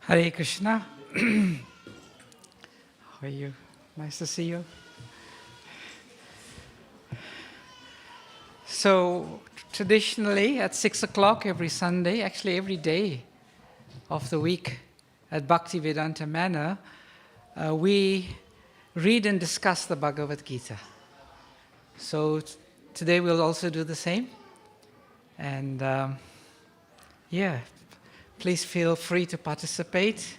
Hare Krishna. How are you? Nice to see you. So, traditionally at 6 o'clock every Sunday, actually every day of the week at Bhaktivedanta Manor, we read and discuss the Bhagavad Gita. So, today we'll also do the same. And please feel free to participate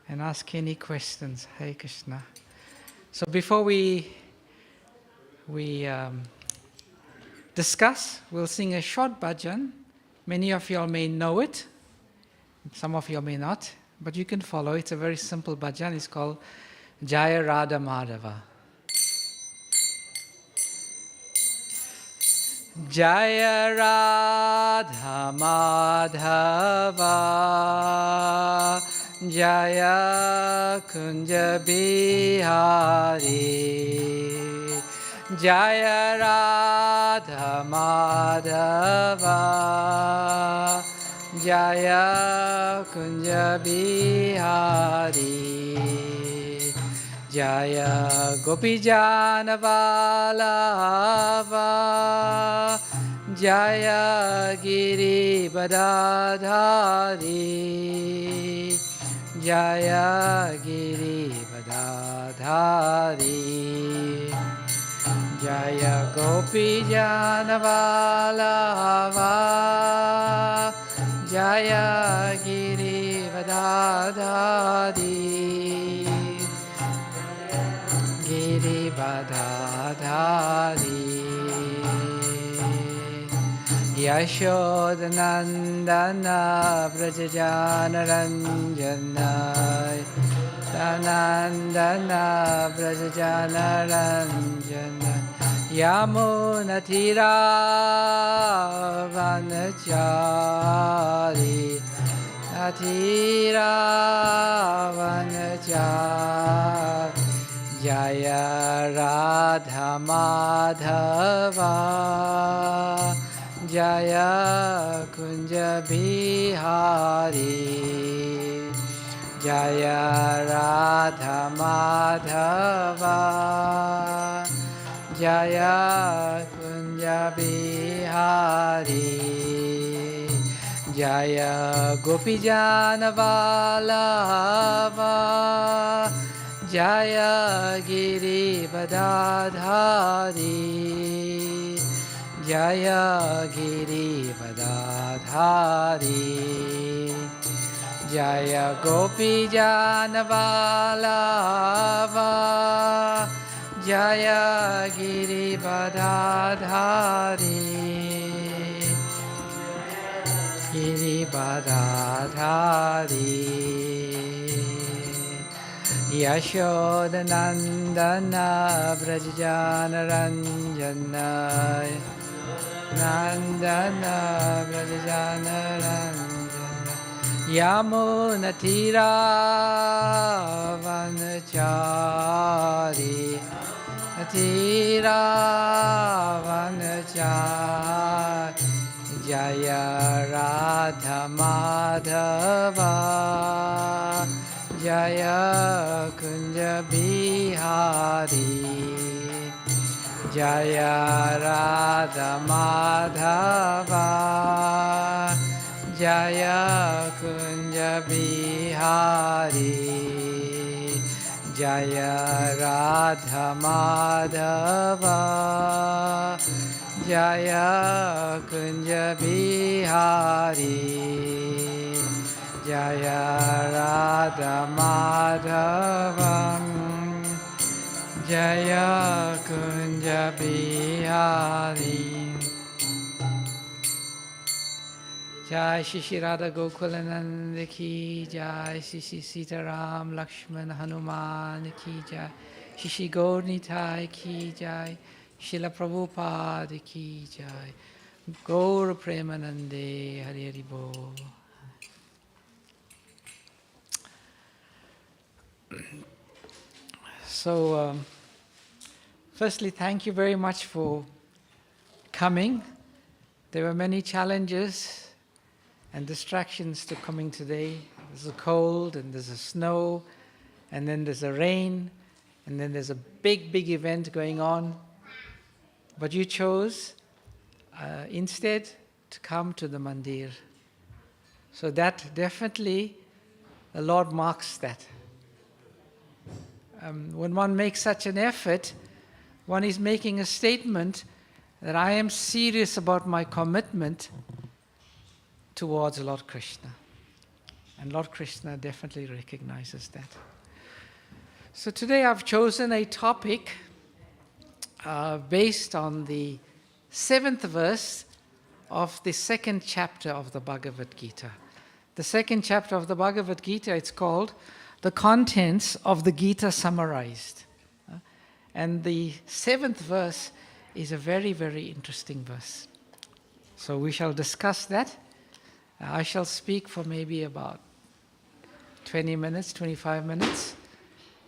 and ask any questions. Hare Krishna. So before we discuss, we'll sing a short bhajan. Many of you all may know it. Some of you all may not. But you can follow. It's a very simple bhajan. It's called Jaya Radha Madhava. Jaya Radha Madhava Jaya Kunja Bihari Jaya Radha Madhava Jaya Kunja Bihari Jaya Gopijana Vallabha Jaya Giri Badadhari Jaya Giri Badadhari Jaya Gopijana Vallabha Jaya Giri Badadhari Giri Badadhari Yashodanandana Brajajana Ranjana Danandana Brajajana Ranjana Yamunatira Vanachari Natira Vanachari Jaya Radha Madhava Jaya Kunja Bihari Jaya Radha Madhava Jaya Kunja Bihari Jaya Gopijana Vallabha Jaya Giri Badadhari Jaya Giri Badadhari Jaya Gopijana Vallabha Jaya Giri Badadhari Giri Badadhari Yashodanandana Brajajana Ranjana Nandana Brajajana Ranjana Yamunatira Vanachari Natira Vanachari Jaya Radha Madhava Jaya Kunja Bihari Jaya Radha Madhava Jaya Kunja Bihari Jaya Radha Madhava Jaya Kunja Bihari Jaya Radha Madhava Jaya Kunja Bihari Jai Shri Radha Gokulananda Ki Jai Shri Sitaram Lakshman Hanuman Ki Jai Shri Gaur Nitai Ki Jai Srila Prabhupada Ki Jai Gaur Premanande Hari Hari Bol. So, firstly, thank you very much for coming. There were many challenges and distractions to coming today. There's a cold, and there's a snow, and then there's a rain, and then there's a big, big event going on. But you chose instead to come to the mandir. So that definitely, the Lord marks that. When one makes such an effort, one is making a statement that I am serious about my commitment towards Lord Krishna. And Lord Krishna definitely recognizes that. So today I've chosen a topic based on the 7th verse of the 2nd chapter of the Bhagavad Gita. The 2nd chapter of the Bhagavad Gita, it's called The Contents of the Gita Summarized. And the 7th verse is a very, very interesting verse. So we shall discuss that. I shall speak for maybe about 20 minutes, 25 minutes.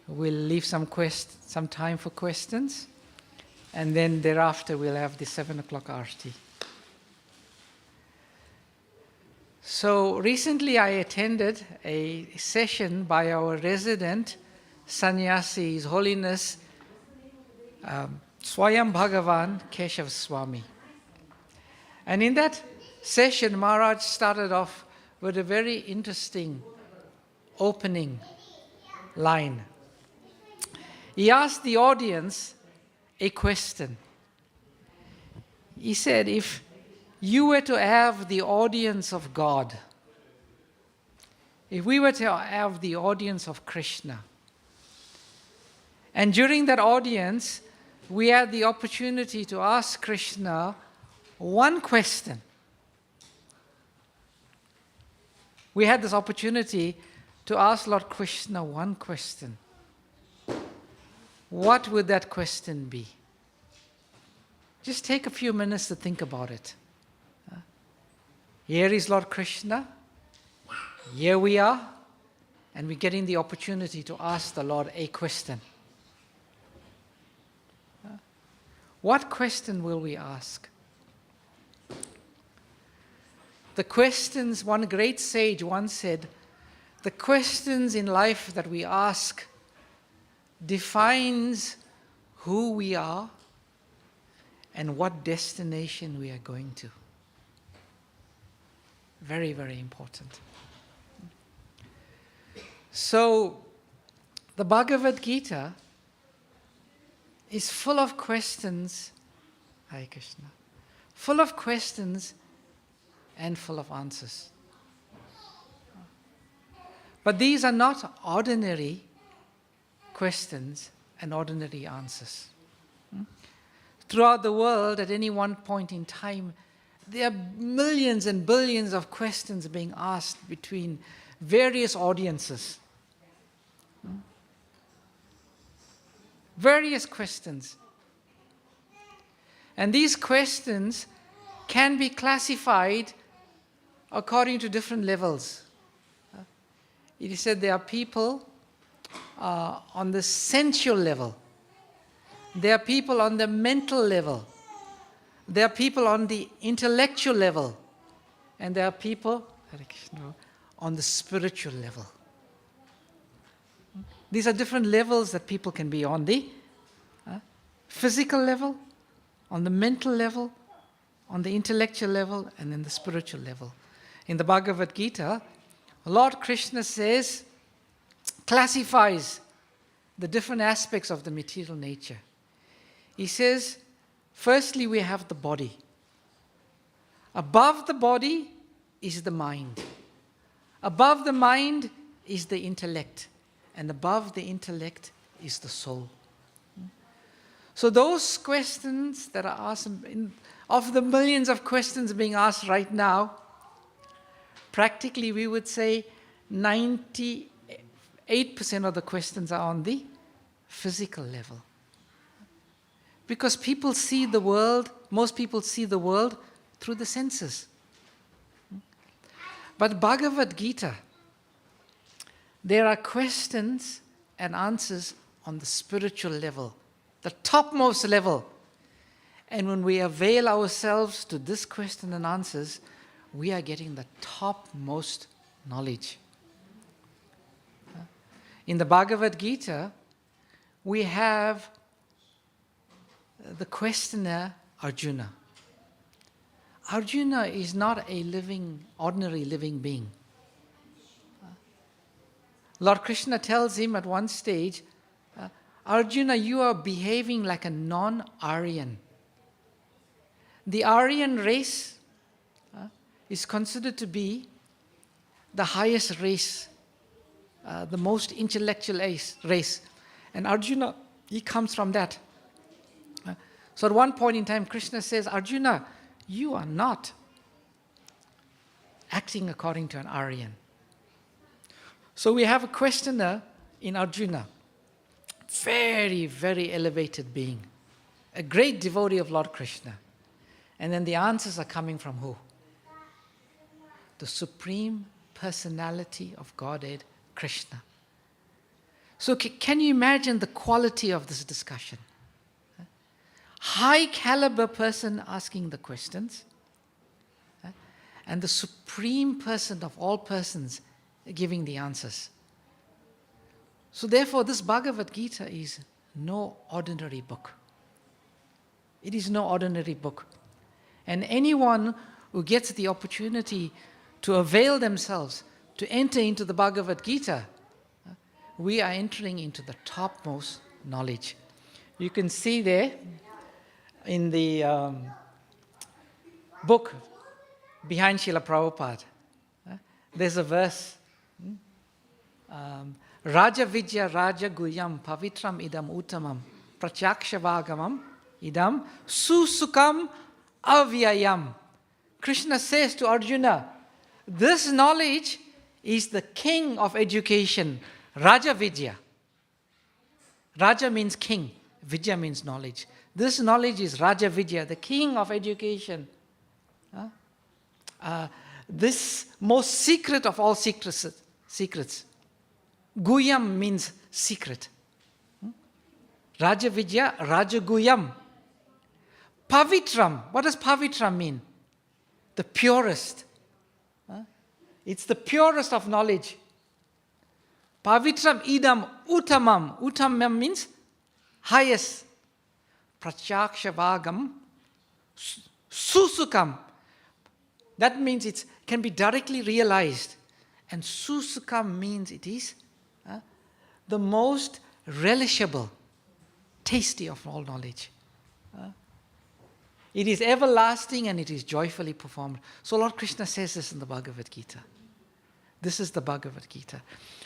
We'll leave some time for questions. And then thereafter we'll have the 7 o'clock Arti. So recently I attended a session by our resident sannyasi, His Holiness Swayam Bhagavan Keshav Swami. And in that session, Maharaj started off with a very interesting opening line. He asked the audience a question. He said, if you were to have the audience of God, if we were to have the audience of Krishna, and during that audience, we had the opportunity to ask Krishna one question. We had this opportunity to ask Lord Krishna one question. What would that question be? Just take a few minutes to think about it. Here is Lord Krishna. Here we are. And we're getting the opportunity to ask the Lord a question. What question will we ask? The questions, one great sage once said, the questions in life that we ask defines who we are and what destination we are going to. Very, very important. So, the Bhagavad Gita is full of questions, Hare Krishna, full of questions and full of answers. But these are not ordinary questions and ordinary answers. Throughout the world, at any one point in time, there are millions and billions of questions being asked between various audiences. Various questions. And these questions can be classified according to different levels. It is said there are people on the sensual level. There are people on the mental level. There are people on the intellectual level. And there are people on the spiritual level. These are different levels that people can be on the physical level, on the mental level, on the intellectual level, and then the spiritual level. In the Bhagavad Gita, Lord Krishna classifies the different aspects of the material nature. He says, firstly, we have the body. Above the body is the mind. Above the mind is the intellect. And above the intellect is the soul. So those questions that are asked, of the millions of questions being asked right now, practically we would say 98% of the questions are on the physical level. Because people see the world, most people see the world through the senses. But Bhagavad Gita, there are questions and answers on the spiritual level, the topmost level. And when we avail ourselves to this question and answers, we are getting the topmost knowledge. in the Bhagavad Gita, we have the questioner Arjuna. Arjuna is not a ordinary living being. Lord Krishna tells him at one stage, Arjuna, you are behaving like a non-Aryan. The Aryan race is considered to be the highest race, the most intellectual race. And Arjuna, he comes from that. So at one point in time, Krishna says, Arjuna, you are not acting according to an Aryan. So we have a questioner in Arjuna, very, very elevated being, a great devotee of Lord Krishna. And then the answers are coming from who? The Supreme Personality of Godhead, Krishna. So can you imagine the quality of this discussion? High caliber person asking the questions, and the supreme person of all persons giving the answers. So therefore, this Bhagavad Gita is no ordinary book. It is no ordinary book. And anyone who gets the opportunity to avail themselves to enter into the Bhagavad Gita, we are entering into the topmost knowledge. You can see there in the book behind Srila Prabhupada, there's a verse, Raja Vidya Raja Guyam Pavitram Idam Uttamam Prachakshavagamam Idam Susukam Avyayam. Krishna says to Arjuna, this knowledge is the king of education, Raja Vidya. Raja means king, Vidya means knowledge. This knowledge is Raja Vidya, the king of education. This most secret of all secrets. Guyam means secret. Raja Vidya, Raja Guyam. Pavitram, what does Pavitram mean? The purest. It's the purest of knowledge. Pavitram idam uttamam. Uttamam means highest. Prachakshavagam susukam. That means it can be directly realized. And susukam means it is the most relishable, tasty of all knowledge. It is everlasting and it is joyfully performed. So Lord Krishna says this in the Bhagavad Gita. This is the Bhagavad Gita.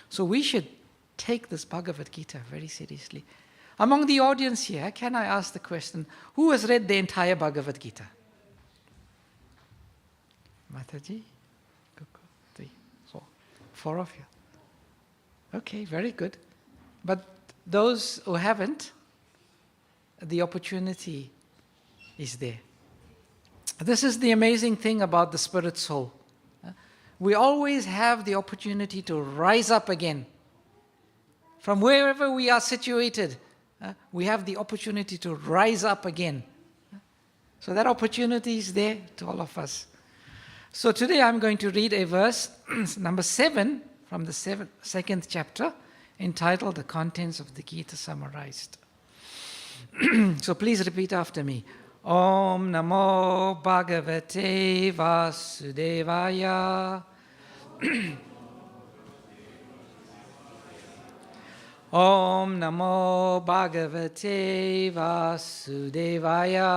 So we should take this Bhagavad Gita very seriously. Among the audience here, can I ask the question, who has read the entire Bhagavad Gita? Mataji? 3, 4. 4 of you. Okay, very good. But those who haven't, the opportunity is there. This is the amazing thing about the spirit soul. We always have the opportunity to rise up again. From wherever we are situated, we have the opportunity to rise up again. So that opportunity is there to all of us. So today I'm going to read a verse, number 7, from the 2nd chapter, entitled The Contents of the Gita Summarized. So please repeat after me. Om Namo Bhagavate Vasudevaya. Om Namo Bhagavate Vasudevaya.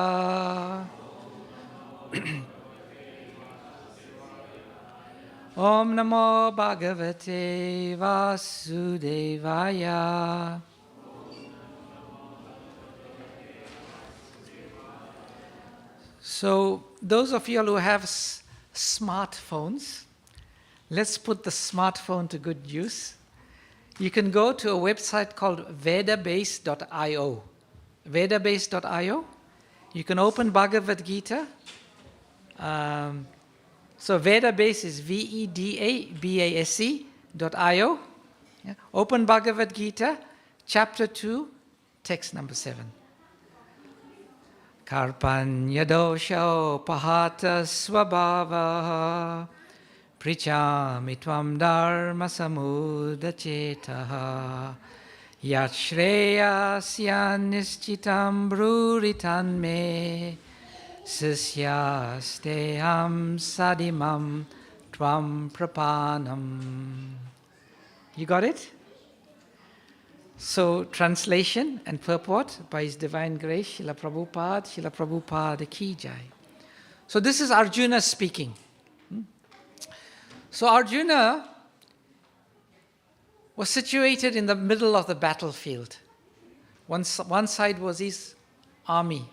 Om Namo Bhagavate Vasudevaya. So, those of you who have smartphones, let's put the smartphone to good use. You can go to a website called vedabase.io. Vedabase.io. You can open Bhagavad Gita. So Vedabase is vedabase.io. Yeah. Open Bhagavad Gita, chapter 2, text number 7. Karpanya dosho pahata swabhava Prichami tvam dharma samudachetaha yat shreyasya nischitam bruritan me sisyasteham sadimam tvam prapanam. You got it? So, translation and purport by His Divine Grace, Srila Prabhupada Ki Jai. So this is Arjuna speaking. So Arjuna was situated in the middle of the battlefield. One side was his army,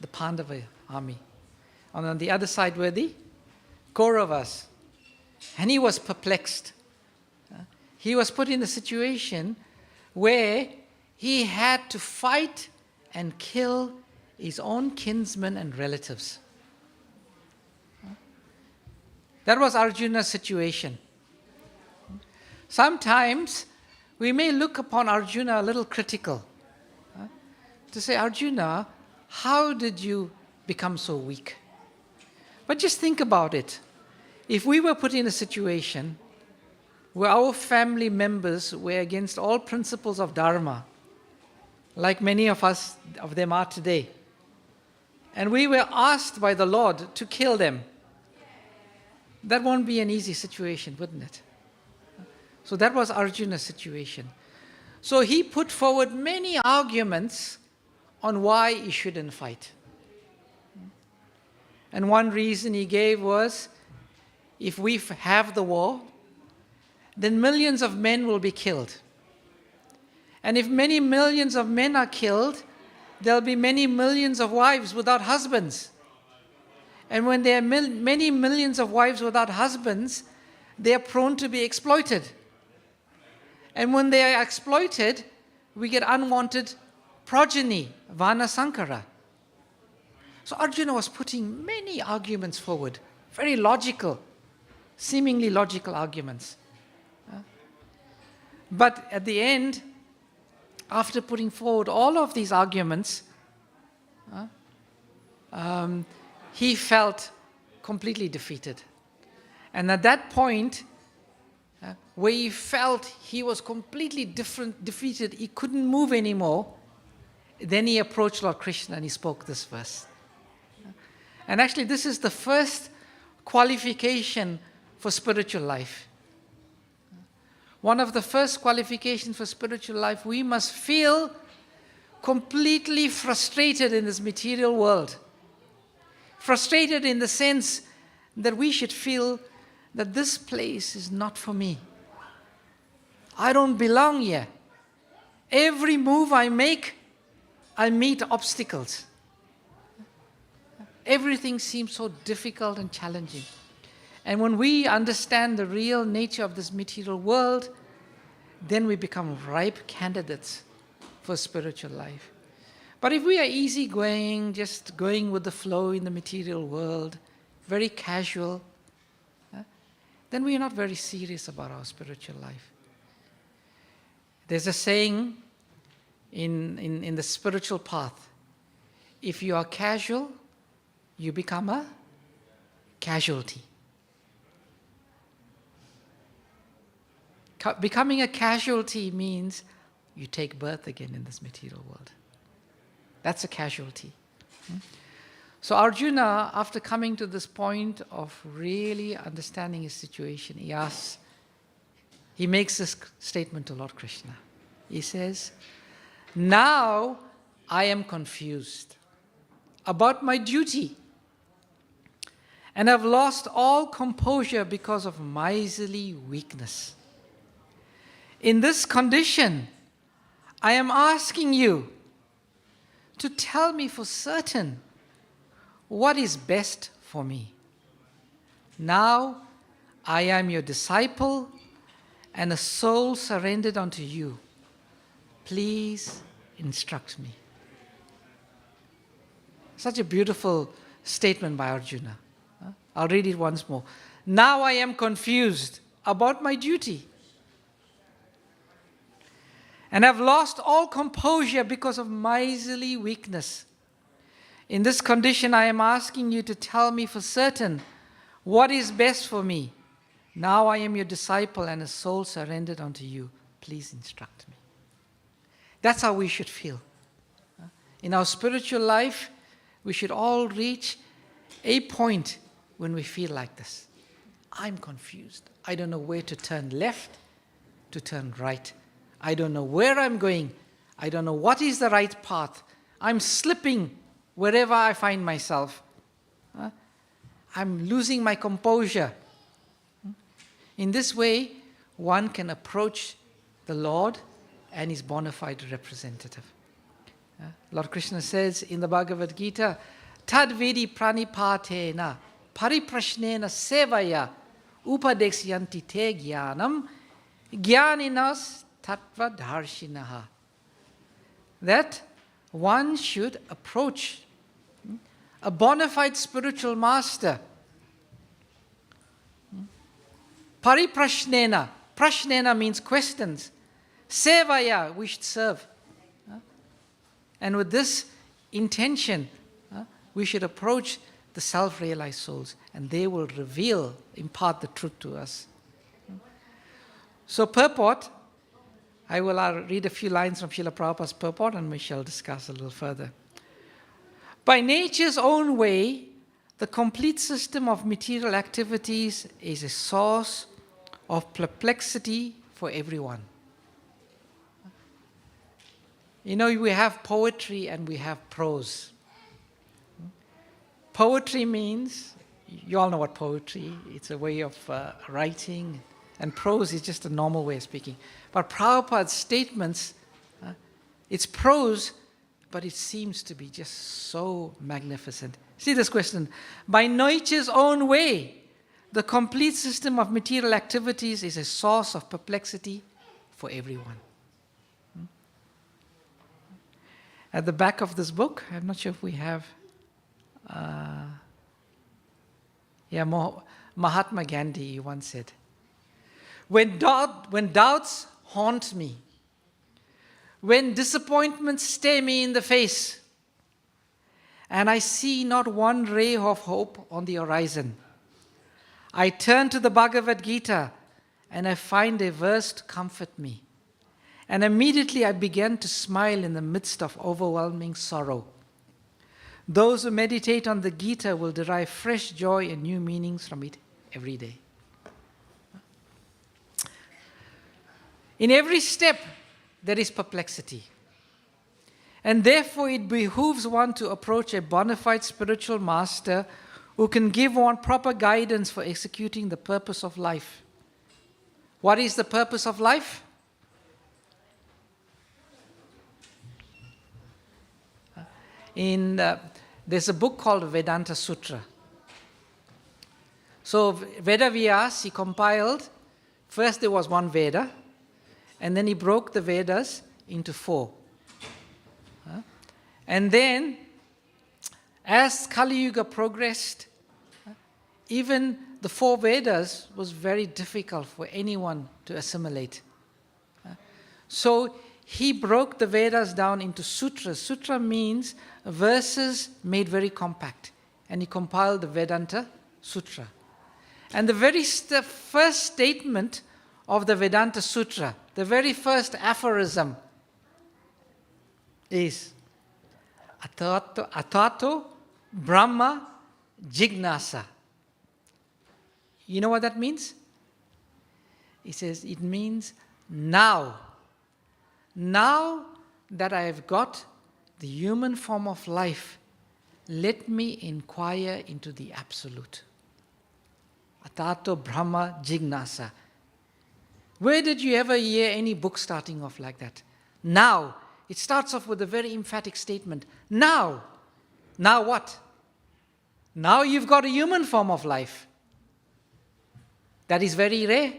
the Pandava army. And on the other side were the Kauravas. And he was perplexed. He was put in a situation where he had to fight and kill his own kinsmen and relatives. That was Arjuna's situation. Sometimes we may look upon Arjuna a little critical. To say, Arjuna, how did you become so weak? But just think about it. If we were put in a situation where our family members were against all principles of Dharma, like many of them are today, and we were asked by the Lord to kill them, that won't be an easy situation, wouldn't it? So that was Arjuna's situation. So he put forward many arguments on why he shouldn't fight. And one reason he gave was, if we have the war, then millions of men will be killed. And if many millions of men are killed, there'll be many millions of wives without husbands. And when there are many millions of wives without husbands, they are prone to be exploited. And when they are exploited, we get unwanted progeny, Vana Sankara. So Arjuna was putting many arguments forward, very logical, seemingly logical arguments. But at the end, after putting forward all of these arguments, he felt completely defeated. And at that point, where he felt he was completely defeated, he couldn't move anymore, then he approached Lord Krishna and he spoke this verse. And actually, this is the first qualification for spiritual life. One of the first qualifications for spiritual life, we must feel completely frustrated in this material world. Frustrated in the sense that we should feel that this place is not for me. I don't belong here. Every move I make, I meet obstacles. Everything seems so difficult and challenging. And when we understand the real nature of this material world, then we become ripe candidates for spiritual life. But if we are easygoing, just going with the flow in the material world, very casual, then we are not very serious about our spiritual life. There's a saying in the spiritual path, if you are casual, you become a casualty. Becoming a casualty means you take birth again in this material world. That's a casualty. So Arjuna, after coming to this point of really understanding his situation, he makes this statement to Lord Krishna. He says, now I am confused about my duty and have lost all composure because of miserly weakness. In this condition, I am asking you to tell me for certain what is best for me. Now I am your disciple and a soul surrendered unto you. Please instruct me. Such a beautiful statement by Arjuna. I'll read it once more. Now I am confused about my duty and have lost all composure because of miserly weakness. In this condition, I am asking you to tell me for certain What is best for me? Now I am your disciple and a soul surrendered unto you. Please instruct me. That's how we should feel. In our spiritual life, we should all reach a point when we feel like this. I'm confused. I don't know where to turn left, to turn right. I don't know where I'm going. I don't know what is the right path. I'm slipping wherever I find myself. I'm losing my composure. In this way, one can approach the Lord and his bona fide representative. Lord Krishna says in the Bhagavad Gita, Tad vedi pranipatena pariprashnena sevaya upadekshyanti te jnanam jnaninas tattva darshinaha. That one should approach a bona fide spiritual master. Pariprashnena. Prashnena means questions. Sevaya, we should serve. And with this intention, we should approach the self-realized souls, and they will impart the truth to us. So purport, I will read a few lines from Srila Prabhupada's purport, and we shall discuss a little further. By nature's own way, the complete system of material activities is a source of perplexity for everyone. You know, we have poetry and we have prose. Poetry means, you all know what poetry, it's a way of writing, and prose is just a normal way of speaking. But Prabhupada's statements, it's prose, but it seems to be just so magnificent. See this question. By nature's own way, the complete system of material activities is a source of perplexity for everyone. At the back of this book, I'm not sure if we have, Mahatma Gandhi once said, when doubts haunt me, when disappointments stare me in the face, and I see not one ray of hope on the horizon, I turn to the Bhagavad Gita and I find a verse to comfort me. And immediately I began to smile in the midst of overwhelming sorrow. Those who meditate on the Gita will derive fresh joy and new meanings from it every day. In every step, there is perplexity. And therefore, it behooves one to approach a bona fide spiritual master who can give one proper guidance for executing the purpose of life. What is the purpose of life? There's a book called Vedanta Sutra. So Vedavyas, he compiled, first there was one Veda, and then he broke the Vedas into 4. And then, as Kali Yuga progressed, even the 4 Vedas was very difficult for anyone to assimilate. So he broke the Vedas down into sutras. Sutra means verses made very compact. And he compiled the Vedanta Sutra. And the very first statement of the Vedanta Sutra, the very first aphorism is Atato Brahma Jignasa. You know what that means? He says it means now that I have got the human form of life, let me inquire into the absolute. Atato Brahma Jignasa. Where did you ever hear any book starting off like that? Now. It starts off with a very emphatic statement. Now. Now what? Now you've got a human form of life. That is very rare.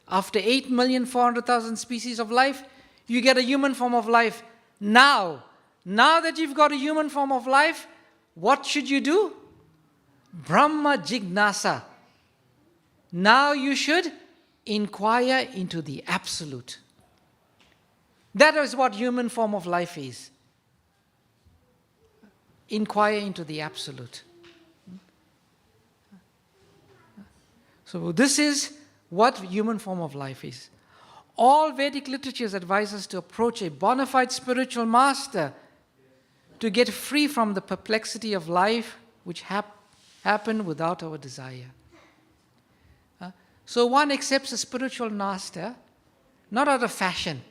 After 8,400,000 species of life, you get a human form of life. Now that you've got a human form of life, what should you do? Brahma Jignasa. Now you should inquire into the absolute. That is what human form of life is. Inquire into the absolute. So this is what human form of life is. All Vedic literatures advise us to approach a bona fide spiritual master to get free from the perplexity of life which happen without our desire. So one accepts a spiritual master not out of fashion,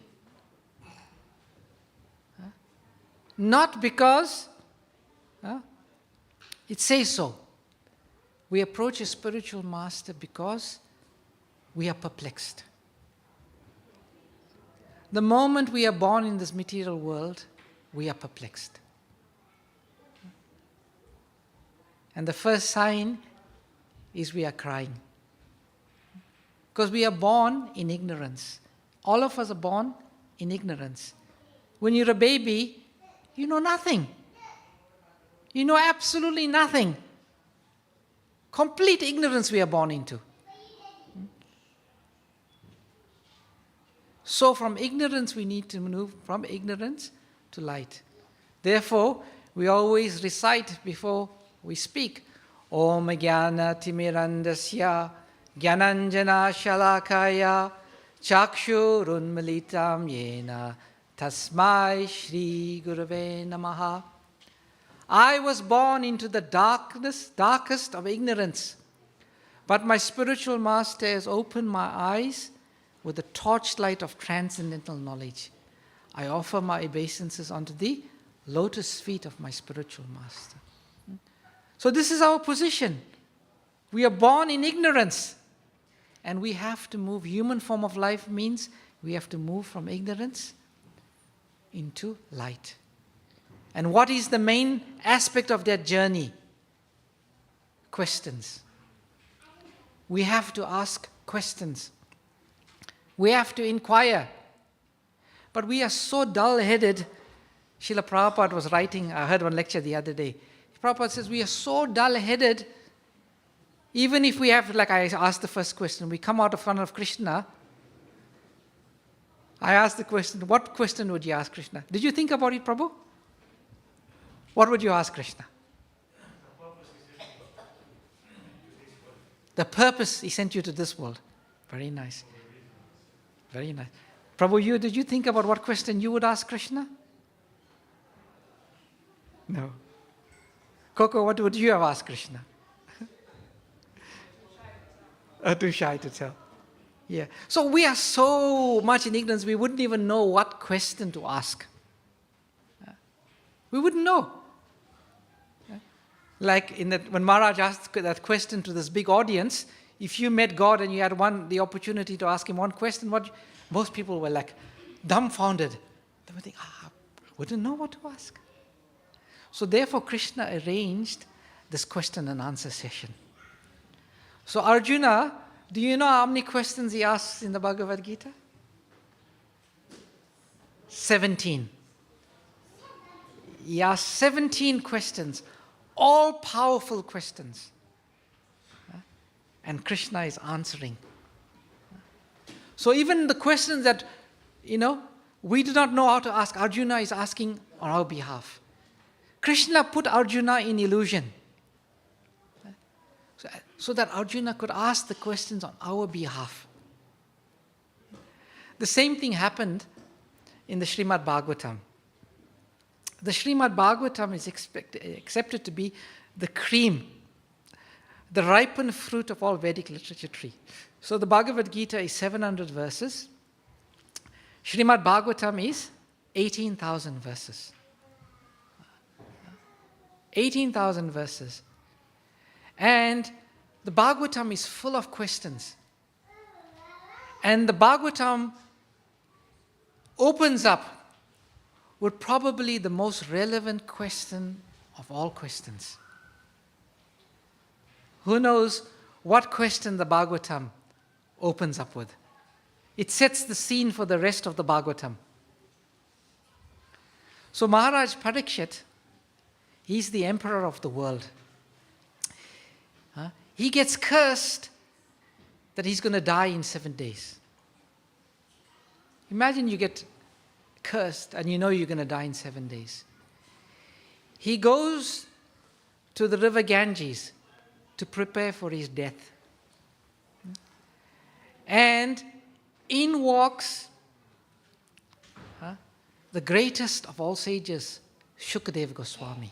not because it says so. We approach a spiritual master because we are perplexed. The moment we are born in this material world, we are perplexed. And the first sign is we are crying. Because we are born in ignorance. All of us are born in ignorance. When you're a baby, you know nothing. You know absolutely nothing. Complete ignorance we are born into. So from ignorance we need to move from ignorance to light. Therefore, we always recite before we speak, Om Jnana Timirandasya Jnananjana Shalakaya Chakshurunmilitam Yena Tasmai Shri Gurave Namaha. I was born into the darkest of ignorance, but my spiritual master has opened my eyes with the torchlight of transcendental knowledge. I offer my obeisances unto the lotus feet of my spiritual master. So this is our position. We are born in ignorance, and we have to move. Human form of life means we have to move from ignorance into light. And what is the main aspect of that journey? Questions. We have to ask questions. We have to inquire. But we are so dull-headed. Srila Prabhupada was writing, I heard one lecture the other day. Prabhupada says we are so dull-headed, even if we have, like I asked the first question, we come out in front of Krishna. I asked the question, what question would you ask Krishna? Did you think about it, Prabhu? What would you ask Krishna? The purpose he sent you to this world. Very nice. Very nice. Prabhu, did you think about what question you would ask Krishna? No. Coco, what would you have asked Krishna? Too shy to tell. Yeah. So we are so much in ignorance, we wouldn't even know what question to ask. We wouldn't know. Like when Maharaj asked that question to this big audience, if you met God and you had the opportunity to ask him one question, most people were like dumbfounded. They would think, I wouldn't know what to ask. So therefore, Krishna arranged this question and answer session. So Arjuna, do you know how many questions he asks in the Bhagavad Gita? 17. He asks 17 questions, all powerful questions. And Krishna is answering. So even the questions that, we do not know how to ask, Arjuna is asking on our behalf. Krishna put Arjuna in illusion so that Arjuna could ask the questions on our behalf. The same thing happened in the Srimad Bhagavatam. The Srimad Bhagavatam is accepted to be the cream, the ripened fruit of all Vedic literature tree. So the Bhagavad Gita is 700 verses. Srimad Bhagavatam is 18,000 verses. 18,000 verses. And the Bhagavatam is full of questions. And the Bhagavatam opens up with probably the most relevant question of all questions. Who knows what question the Bhagavatam opens up with? It sets the scene for the rest of the Bhagavatam. So Maharaj Parikshit, he's the emperor of the world. He gets cursed that he's going to die in 7 days. Imagine you get cursed and you know you're going to die in 7 days. He goes to the river Ganges to prepare for his death. And in walks the greatest of all sages, Shukadeva Goswami.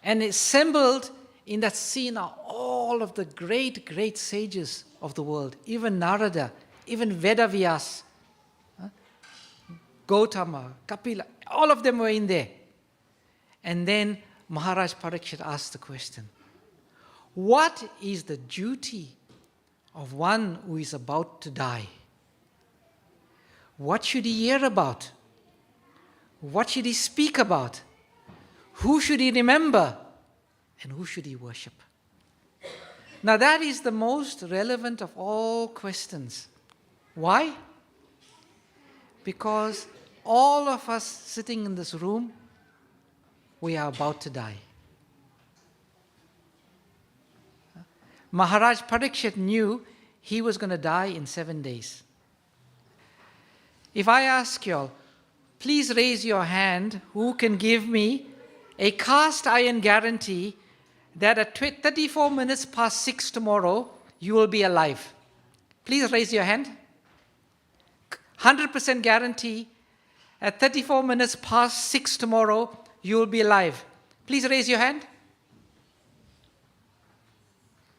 And assembled in that scene are all of the great, great sages of the world, even Narada, even Vedavyas, Gautama, Kapila, all of them were in there. And then Maharaj Parikshit asked the question, what is the duty of one who is about to die? What should he hear about? What should he speak about? Who should he remember? And who should he worship? Now that is the most relevant of all questions. Why? Because all of us sitting in this room, we are about to die. Maharaj Parikshit knew he was going to die in 7 days. If I ask you all, please raise your hand who can give me a cast iron guarantee that at 34 minutes past 6 tomorrow, you will be alive. Please raise your hand. 100% guarantee at 34 minutes past 6 tomorrow, you will be alive. Please raise your hand.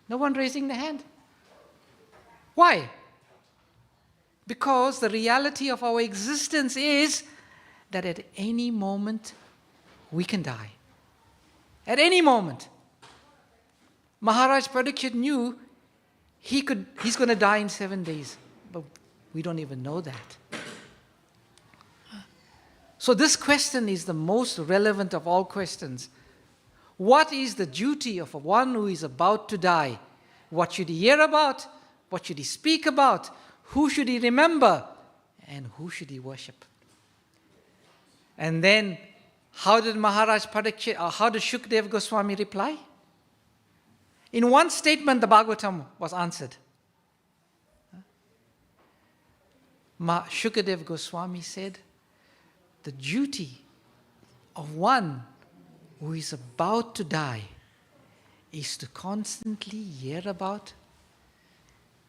No one raising the hand. Why? Because the reality of our existence is that at any moment we can die. At any moment. Maharaj Parikshit knew he's going to die in 7 days, but we don't even know that. So this question is the most relevant of all questions. What is the duty of one who is about to die? What should he hear about? What should he speak about? Who should he remember? And who should he worship? And then, how did Maharaj Parikshit, or how did Shukadeva Goswami reply? In one statement, the Bhagavatam was answered. Shukadeva Goswami said, the duty of one who is about to die is to constantly hear about,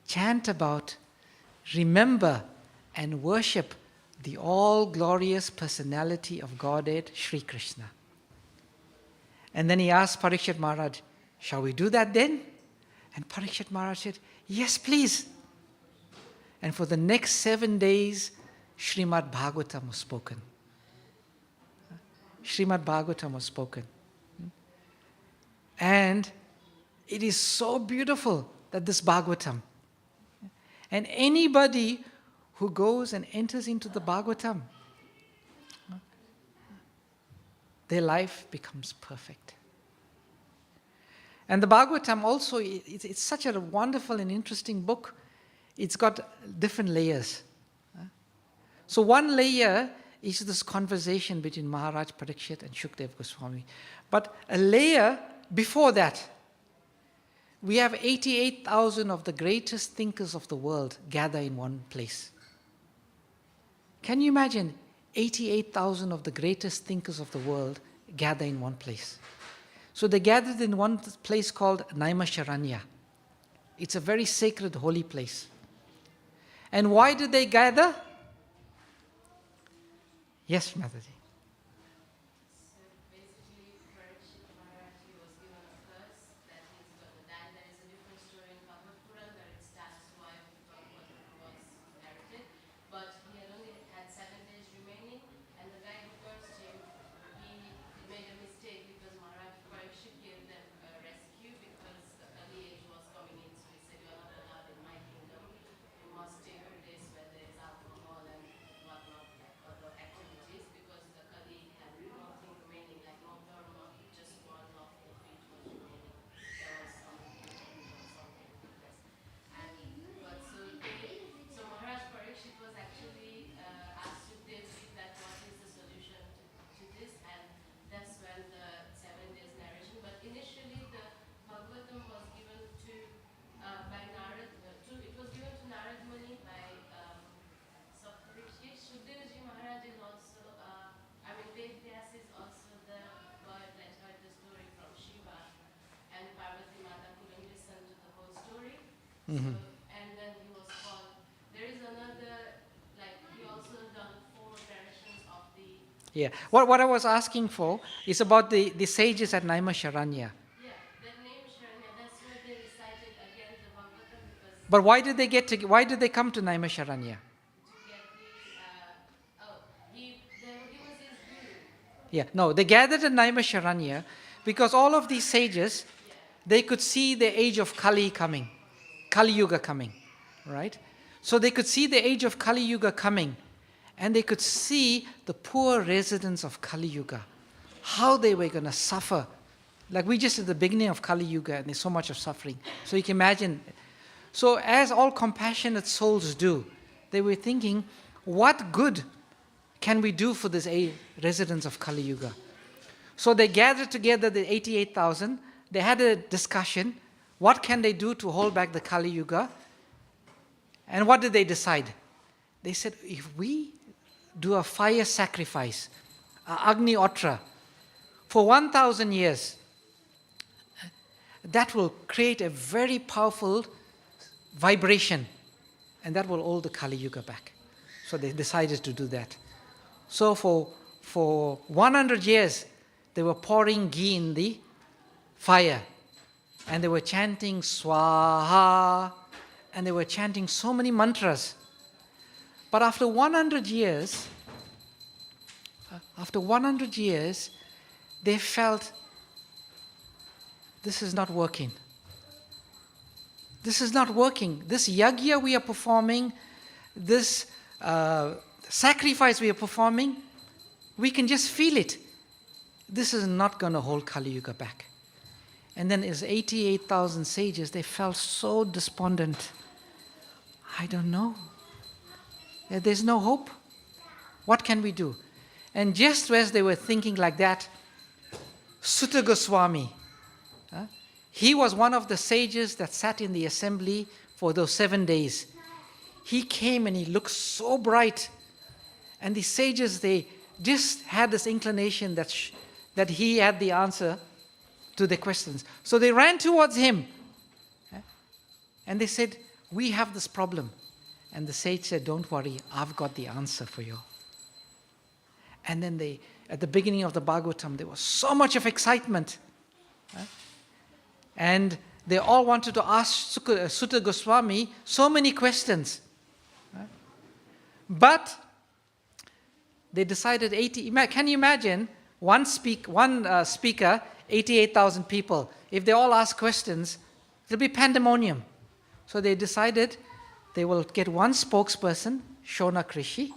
chant about, remember and worship the all-glorious personality of Godhead, Sri Krishna. And then he asked Parikshit Maharaj, shall we do that then? And Parikshit Maharaj said, yes, please. And for the next 7 days, Srimad Bhagavatam was spoken. Srimad Bhagavatam was spoken. And it is so beautiful that this Bhagavatam. And anybody who goes and enters into the Bhagavatam, their life becomes perfect. And the Bhagavatam also, it's such a wonderful and interesting book. It's got different layers. So one layer is this conversation between Maharaj Parikshit and Shukadeva Goswami. But a layer before that, we have 88,000 of the greatest thinkers of the world gather in one place. Can you imagine 88,000 of the greatest thinkers of the world gather in one place? So they gathered in one place called Naimisharanya. It's a very sacred, holy place. And why did they gather? Yes, Mataji. Mm-hmm. Yeah. What I was asking for is about the sages at Naimisharanya. Yeah, that name Sharanya, that's why they recited again the Bhagavatam because But why did they come to Naimisharanya? to get he was his guru. Yeah. No, they gathered at Naimisharanya because all of these sages, they could see the age of Kali coming, Kali Yuga coming, right? So they could see the age of Kali Yuga coming, and they could see the poor residents of Kali Yuga, how they were going to suffer. Like we just at the beginning of Kali Yuga, and there's so much of suffering. So you can imagine. So as all compassionate souls do, they were thinking, what good can we do for this residents of Kali Yuga? So they gathered together the 88,000. They had a discussion. What can they do to hold back the Kali Yuga? And what did they decide? They said, if we do a fire sacrifice, Agni Otra, for 1,000 years, that will create a very powerful vibration, and that will hold the Kali Yuga back. So they decided to do that. So for 100 years, they were pouring ghee in the fire, and they were chanting Swaha, and they were chanting so many mantras. But after 100 years, they felt this is not working. This is not working. This yagya we are performing, this sacrifice we are performing, we can just feel it. This is not going to hold Kali Yuga back. And then as 88,000 sages, they felt so despondent. I don't know. There's no hope. What can we do? And just as they were thinking like that, Sutta Goswami, he was one of the sages that sat in the assembly for those 7 days. He came and he looked so bright. And the sages, they just had this inclination that he had the answer to the questions. So they ran towards him. And they said, we have this problem. And the sage said, don't worry, I've got the answer for you. And then at the beginning of the Bhagavatam, there was so much of excitement. And they all wanted to ask Sutta Goswami so many questions. But they decided can you imagine one speaker, 88,000 people, if they all ask questions, it'll be pandemonium. So they decided they will get one spokesperson, Shona Krishi,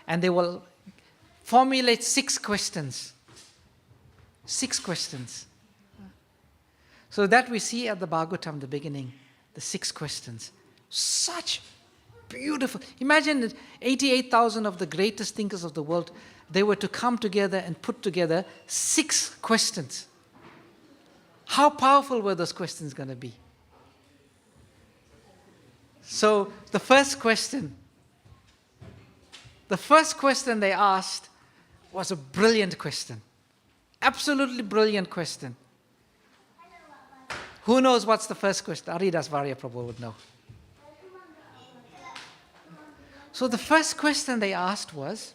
and they will formulate 6 questions. 6 questions. So that we see at the Bhagavatam, the beginning, the 6 questions. Such beautiful. Imagine that 88,000 of the greatest thinkers of the world, they were to come together and put together 6 questions. How powerful were those questions going to be? So the first question they asked was a brilliant question. Absolutely brilliant question. Who knows what's the first question? Aridas Varya Prabhu would know. So the first question they asked was,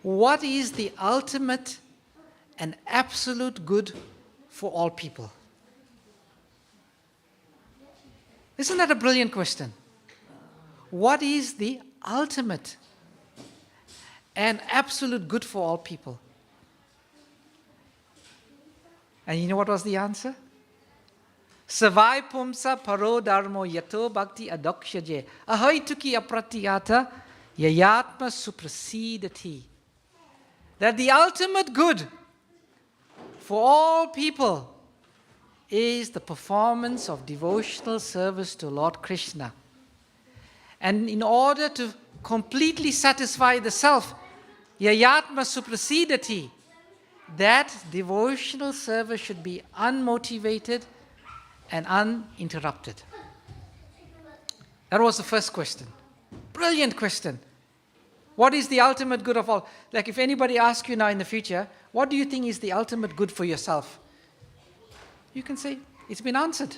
what is the ultimate and absolute good for all people? Isn't that a brilliant question? What is the ultimate and absolute good for all people? And you know what was the answer? Savai pumsa paro dharmo yato bhakti adokshaje ahoituki apratiyata yayatma suprasidati. That the ultimate good for all people is the performance of devotional service to Lord Krishna. And in order to completely satisfy the self, yayatma suprasidati, that devotional service should be unmotivated and uninterrupted. That was the first question. Brilliant question. What is the ultimate good of all? Like if anybody asks you now in the future, what do you think is the ultimate good for yourself? You can say, it's been answered.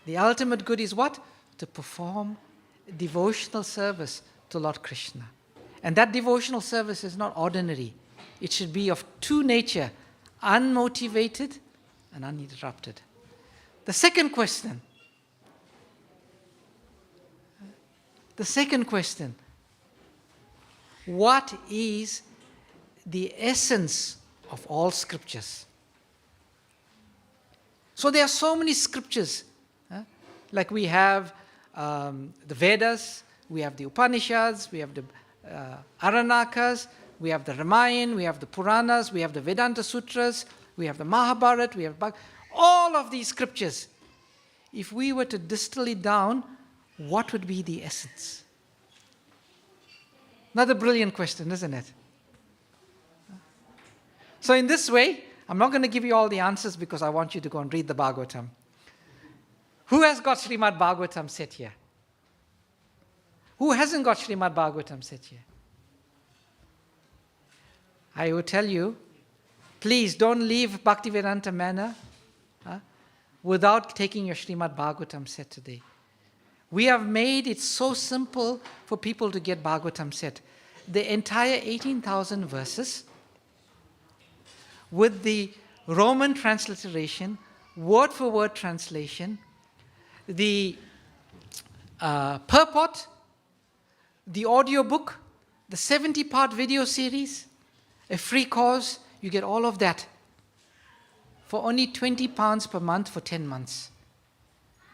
The ultimate good is what? To perform devotional service to Lord Krishna. And that devotional service is not ordinary. It should be of true nature, unmotivated and uninterrupted. The second question. What is the essence of all scriptures? So there are so many scriptures. Like we have the Vedas, we have the Upanishads, we have the Aranakas, we have the Ramayana, we have the Puranas, we have the Vedanta Sutras, we have the Mahabharata, we have all of these scriptures. If we were to distill it down, what would be the essence? Another brilliant question, isn't it? So in this way, I'm not going to give you all the answers because I want you to go and read the Bhagavatam. Who has got Srimad Bhagavatam set here? Who hasn't got Srimad Bhagavatam set here? I will tell you, please don't leave Bhaktivedanta Manor without taking your Srimad Bhagavatam set today. We have made it so simple for people to get Bhagavatam set. The entire 18,000 verses with the Roman transliteration, word for word translation, the purport, the audio book, the 70-part video series, a free course, you get all of that for only £20 per month for 10 months.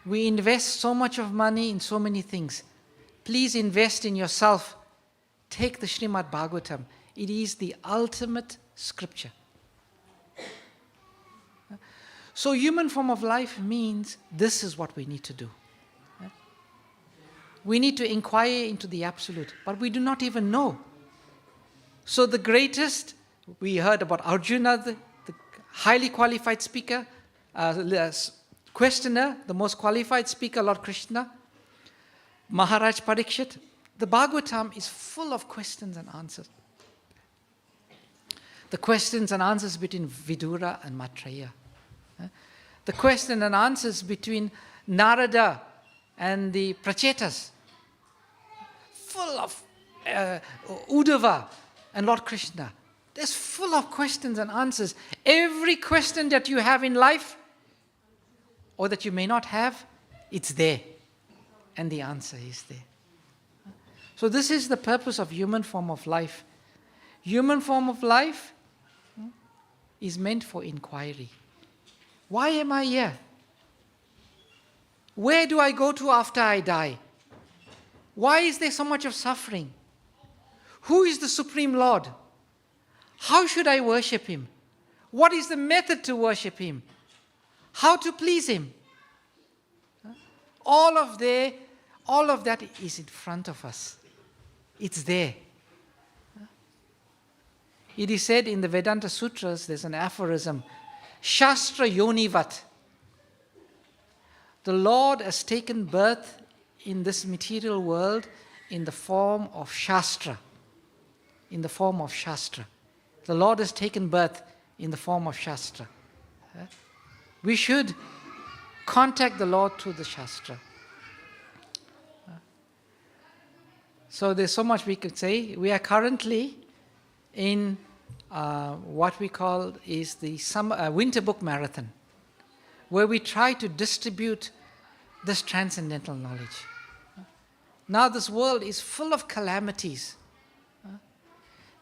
We invest so much of money in so many things. Please invest in yourself. Take the Srimad Bhagavatam. It is the ultimate scripture. So human form of life means this is what we need to do. We need to inquire into the absolute, but we do not even know. So the greatest, we heard about Arjuna, the highly qualified speaker, questioner, the most qualified speaker, Lord Krishna, Maharaj Parikshit. The Bhagavatam is full of questions and answers. The questions and answers between Vidura and Maitreya. The question and answers between Narada and the Prachetas. Full of Uddhava and Lord Krishna. There's full of questions and answers. Every question that you have in life, or that you may not have, it's there. And the answer is there. So this is the purpose of human form of life. Human form of life is meant for inquiry. Why am I here? Where do I go to after I die? Why is there so much of suffering? Who is the Supreme Lord? How should I worship Him? What is the method to worship Him? How to please Him? All of that is in front of us. It's there. It is said in the Vedanta Sutras, there's an aphorism, Shastra Yonivat. The Lord has taken birth in this material world in the form of Shastra. In the form of Shastra. The Lord has taken birth in the form of Shastra. We should contact the Lord through the Shastra. So there's so much we could say. We are currently in what we call is the winter book marathon, where we try to distribute this transcendental knowledge. Now this world is full of calamities.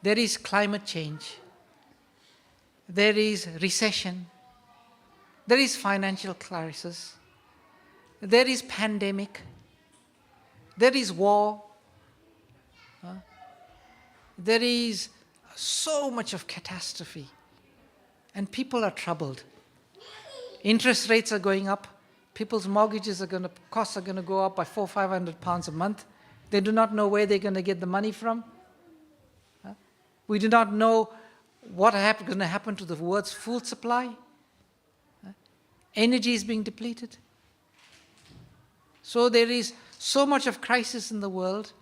There is climate change. There is recession. There is financial crisis. There is pandemic. There is war. There is so much of catastrophe. And people are troubled. Interest rates are going up. People's mortgages costs are going to go up by £400-500 a month. They do not know where they're going to get the money from. We do not know what is going to happen to the world's food supply. Energy is being depleted. So there is so much of crisis in the world,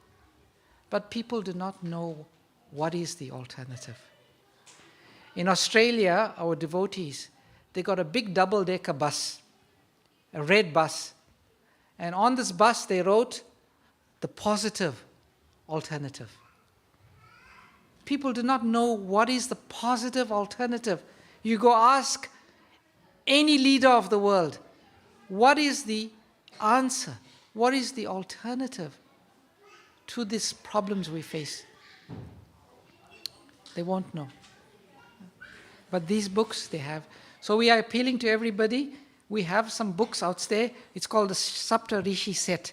but people do not know what is the alternative. In Australia, our devotees, they got a big double-decker bus, a red bus. And on this bus, they wrote the positive alternative. people do not know what is the positive alternative. You go ask any leader of the world, what is the answer? What is the alternative to these problems we face? They won't know. But these books they have. So we are appealing to everybody. We have some books out there. It's called the Saptarishi set.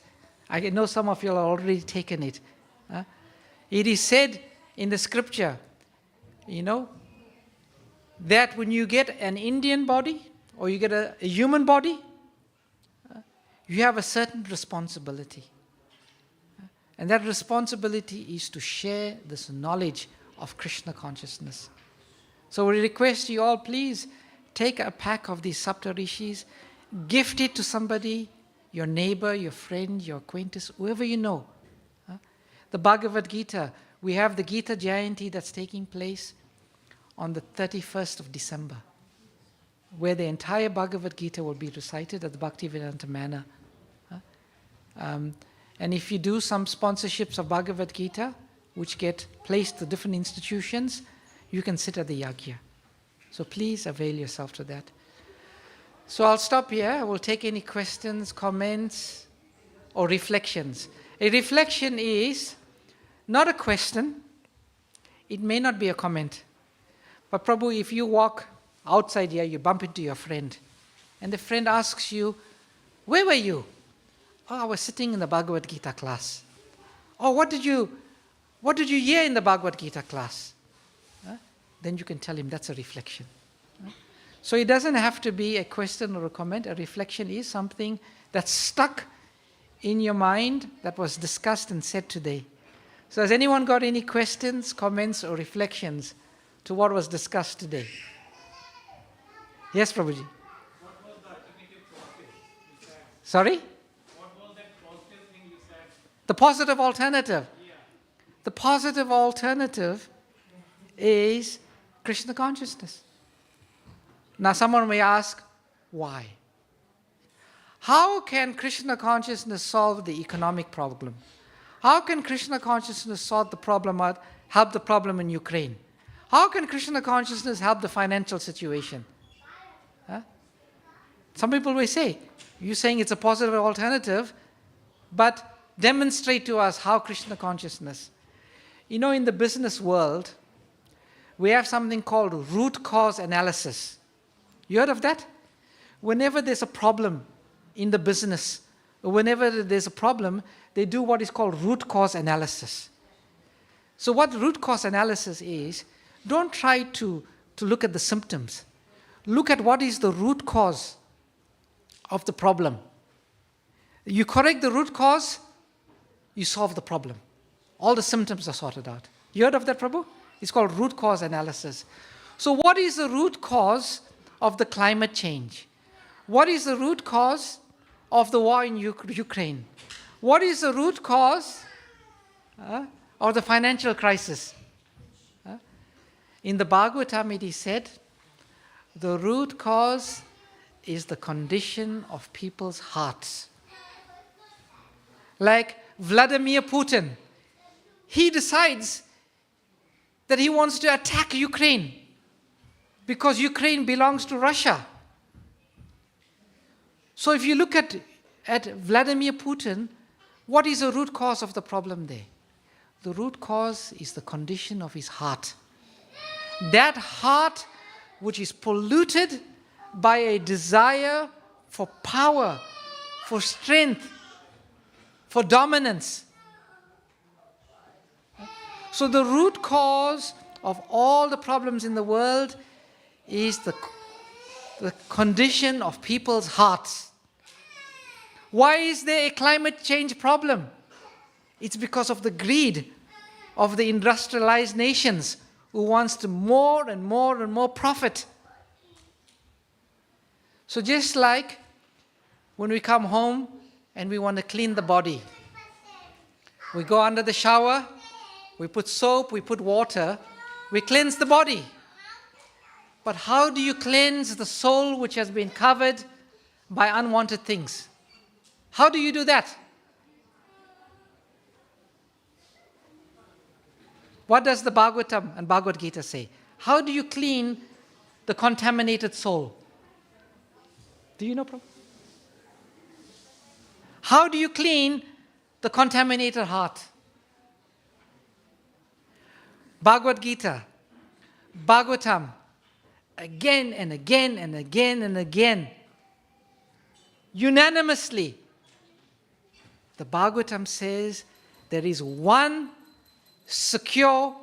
I know some of you have already taken it. It is said in the scripture, that when you get an Indian body or you get a human body, you have a certain responsibility. And that responsibility is to share this knowledge of Krishna consciousness. So we request you all, please take a pack of these Saptarishis, gift it to somebody, your neighbor, your friend, your acquaintance, whoever you know. The Bhagavad Gita, we have the Gita Jayanti that's taking place on the 31st of December, where the entire Bhagavad Gita will be recited at the Bhaktivedanta Manor. And if you do some sponsorships of Bhagavad Gita, which get placed to different institutions, you can sit at the yagya. So please avail yourself to that. So I'll stop here. I will take any questions, comments, or reflections. A reflection is not a question. It may not be a comment. But Prabhu, if you walk outside here, you bump into your friend, and the friend asks you, where were you? Oh, I was sitting in the Bhagavad Gita class. Oh, what did you hear in the Bhagavad Gita class? Then you can tell him that's a reflection. So it doesn't have to be a question or a comment. A reflection is something that's stuck in your mind that was discussed and said today. So has anyone got any questions, comments, or reflections to what was discussed today? Yes, Prabhuji. What was the alternative positive you said? Sorry? What was that positive thing you said? The positive alternative. Yeah. The positive alternative is Krishna consciousness. Now someone may ask, why? How can Krishna consciousness solve the economic problem? How can Krishna consciousness solve the problem, help the problem in Ukraine? How can Krishna consciousness help the financial situation? Some people will say, you're saying it's a positive alternative, but demonstrate to us how Krishna consciousness. In the business world, we have something called root cause analysis. You heard of that? Whenever there's a problem in the business, whenever there's a problem, they do what is called root cause analysis. So what root cause analysis is, don't try to look at the symptoms. Look at what is the root cause of the problem. You correct the root cause, you solve the problem. All the symptoms are sorted out. You heard of that, Prabhu? It's called root cause analysis. So what is the root cause of the climate change? What is the root cause of the war in Ukraine? What is the root cause of the financial crisis? In the Bhagavatam it is said, the root cause is the condition of people's hearts. Like Vladimir Putin, he decides that he wants to attack Ukraine because Ukraine belongs to Russia. So if you look at Vladimir Putin, what is the root cause of the problem there? The root cause is the condition of his heart. That heart which is polluted by a desire for power, for strength, for dominance. So the root cause of all the problems in the world is the condition of people's hearts. Why is there a climate change problem? It's because of the greed of the industrialized nations who wants to more and more and more profit. So just like when we come home and we want to clean the body, we go under the shower, we put soap, we put water, we cleanse the body. But how do you cleanse the soul which has been covered by unwanted things? How do you do that? What does the Bhagavatam and Bhagavad Gita say? How do you clean the contaminated soul? Do you know, Prabhu? How do you clean the contaminated heart? Bhagavad Gita, Bhagavatam, again and again and again and again, unanimously, the Bhagavatam says there is one secure,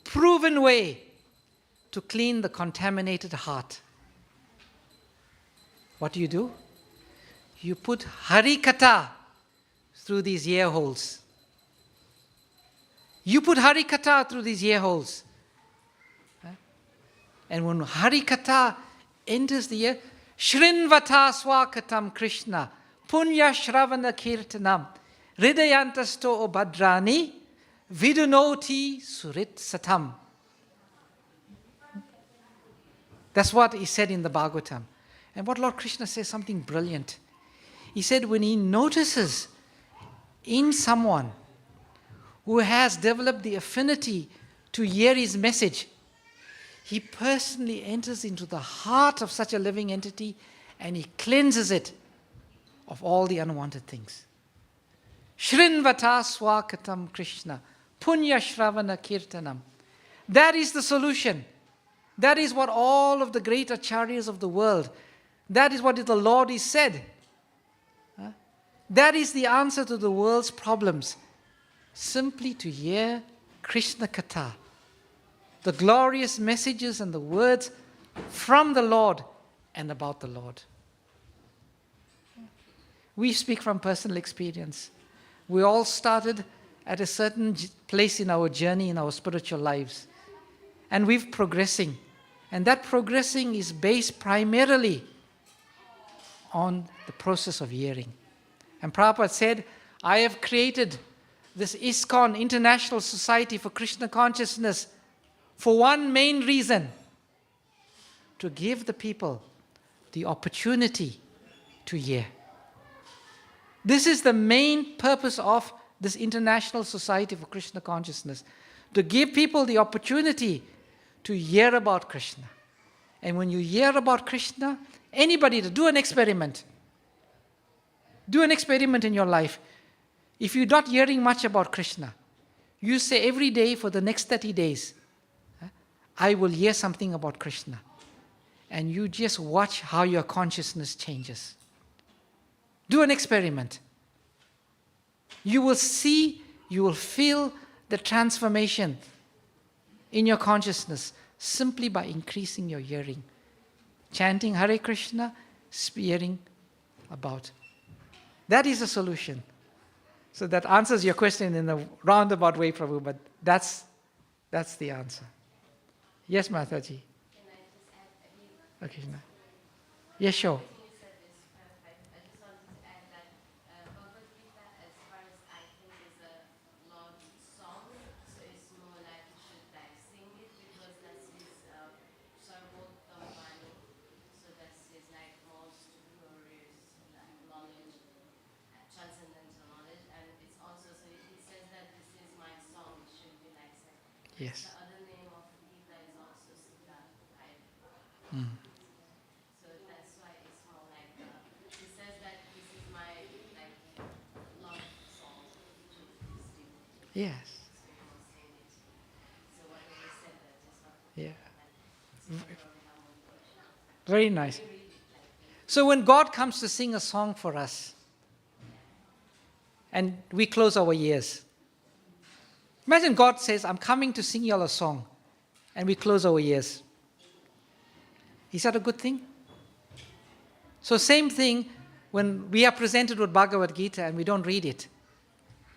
proven way to clean the contaminated heart. What do? You put Harikatha through these ear holes. You put Harikatha through these ear holes. And when Harikatha enters the ear, Shrinvata Swakatam Krishna, Punya Shravana Kirtanam, Hridayantasto Bhadrani, Vidunoti Surit Satam. That's what he said in the Bhagavatam. And what Lord Krishna says, something brilliant. He said when he notices in someone who has developed the affinity to hear his message, he personally enters into the heart of such a living entity and he cleanses it of all the unwanted things. Shrinvata Swakatam Krishna, Punya Shravana Kirtanam. That is the solution. That is what all of the great acharyas of the world, that is what the Lord has said. That is the answer to the world's problems. Simply to hear Krishna Katha, the glorious messages and the words from the Lord and about the Lord. We speak from personal experience. We all started at a certain place in our journey, in our spiritual lives. And we're progressing. And that progressing is based primarily on the process of hearing. And Prabhupada said, I have created this ISKCON, International Society for Krishna Consciousness, for one main reason: to give the people the opportunity to hear. This is the main purpose of this International Society for Krishna Consciousness, to give people the opportunity to hear about Krishna. And when you hear about Krishna, anybody, to do an experiment. Do an experiment in your life. If you're not hearing much about Krishna, you say every day for the next 30 days, I will hear something about Krishna. And you just watch how your consciousness changes. Do an experiment. You will see, you will feel the transformation in your consciousness simply by increasing your hearing. Chanting Hare Krishna, hearing about. That is a solution. So that answers your question in a roundabout way, Prabhu, but that's the answer. Yes, Mataji. Can I just add a bit? Okay, Krishna. Yes, sure. You said this perfect. I just wanted to add that Bhagavad Gita, as far as I think, is a Lord song. So it's more like you should like sing it because that's his Sarvottam Vani. So that's his like most glorious like knowledge, transcendental knowledge, and it's also so it says that this is my song. It should be like said. Yes. The other name of Gita is also Sita. Mm. So that's why it's more like he says that this is my like love song to these people. Yes. So he was saying it. So whatever he said that is not Yeah. like Very nice. So when God comes to sing a song for us, and we close our ears. Imagine God says, I'm coming to sing you all a song, and we close our ears. Is that a good thing? So same thing when we are presented with Bhagavad Gita and we don't read it.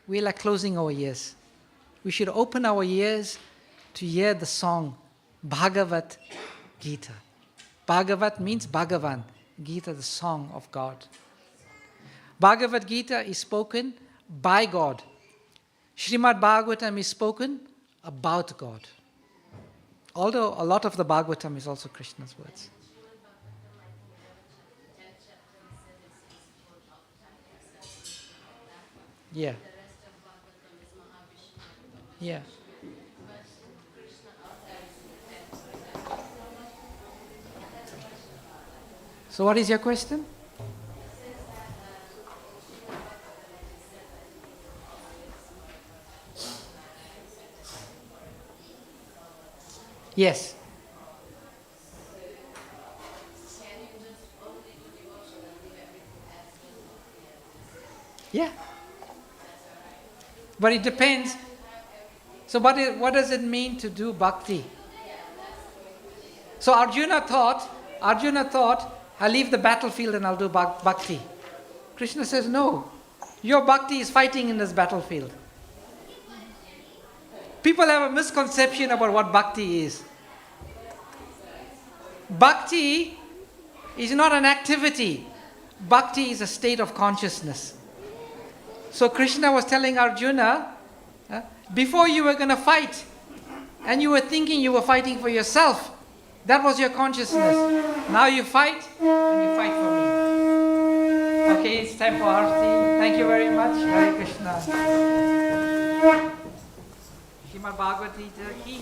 We're like closing our ears. We should open our ears to hear the song Bhagavad Gita. Bhagavat means Bhagavan. Gita, the song of God. Bhagavad Gita is spoken by God. Srimad Bhagavatam is spoken about God. Although a lot of the Bhagavatam is also Krishna's words. Yeah. the rest of Bhagavatam is Mahavishnu. Yeah. But So what is your question? Yes. Yeah. But it depends. So what does it mean to do bhakti? So Arjuna thought, I'll leave the battlefield and I'll do bhakti. Krishna says, no. Your bhakti is fighting in this battlefield. People have a misconception about what bhakti is. Bhakti is not an activity. Bhakti is a state of consciousness. So Krishna was telling Arjuna, before you were going to fight, and you were thinking you were fighting for yourself, that was your consciousness. Now you fight, and you fight for me. Okay, it's time for Arti. Thank you very much. Hare Krishna. Srimad Bhagavad Gita ki.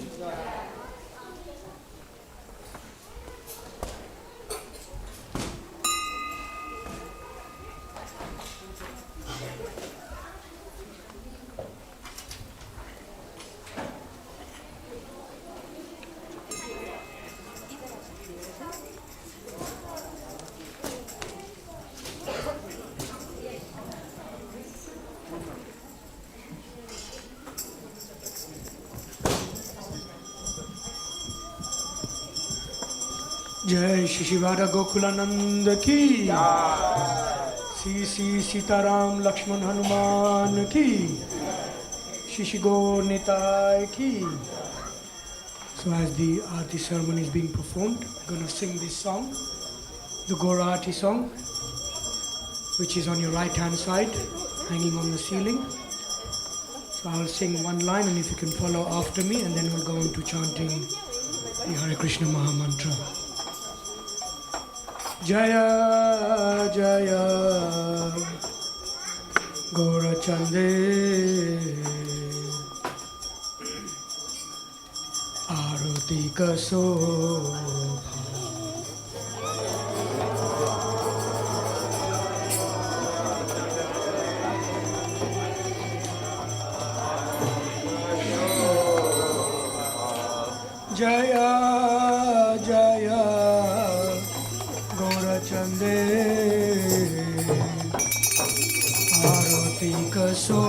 जय श्री राधा गोकुलानंद की श्री श्री सीताराम लक्ष्मण हनुमान की श्री गौर निताय की. So as the Aarti ceremony is being performed, we're going to sing this song, the Gaur Aarti song, which is on your right hand side, hanging on the ceiling. So I'll sing one line, and if you can follow after me, and then we'll go on to chanting the Hare Krishna Maha Mantra. Jaya Jaya Gaurachande Arati Kaso Jaya Jaya Gaurachande Arati Kaso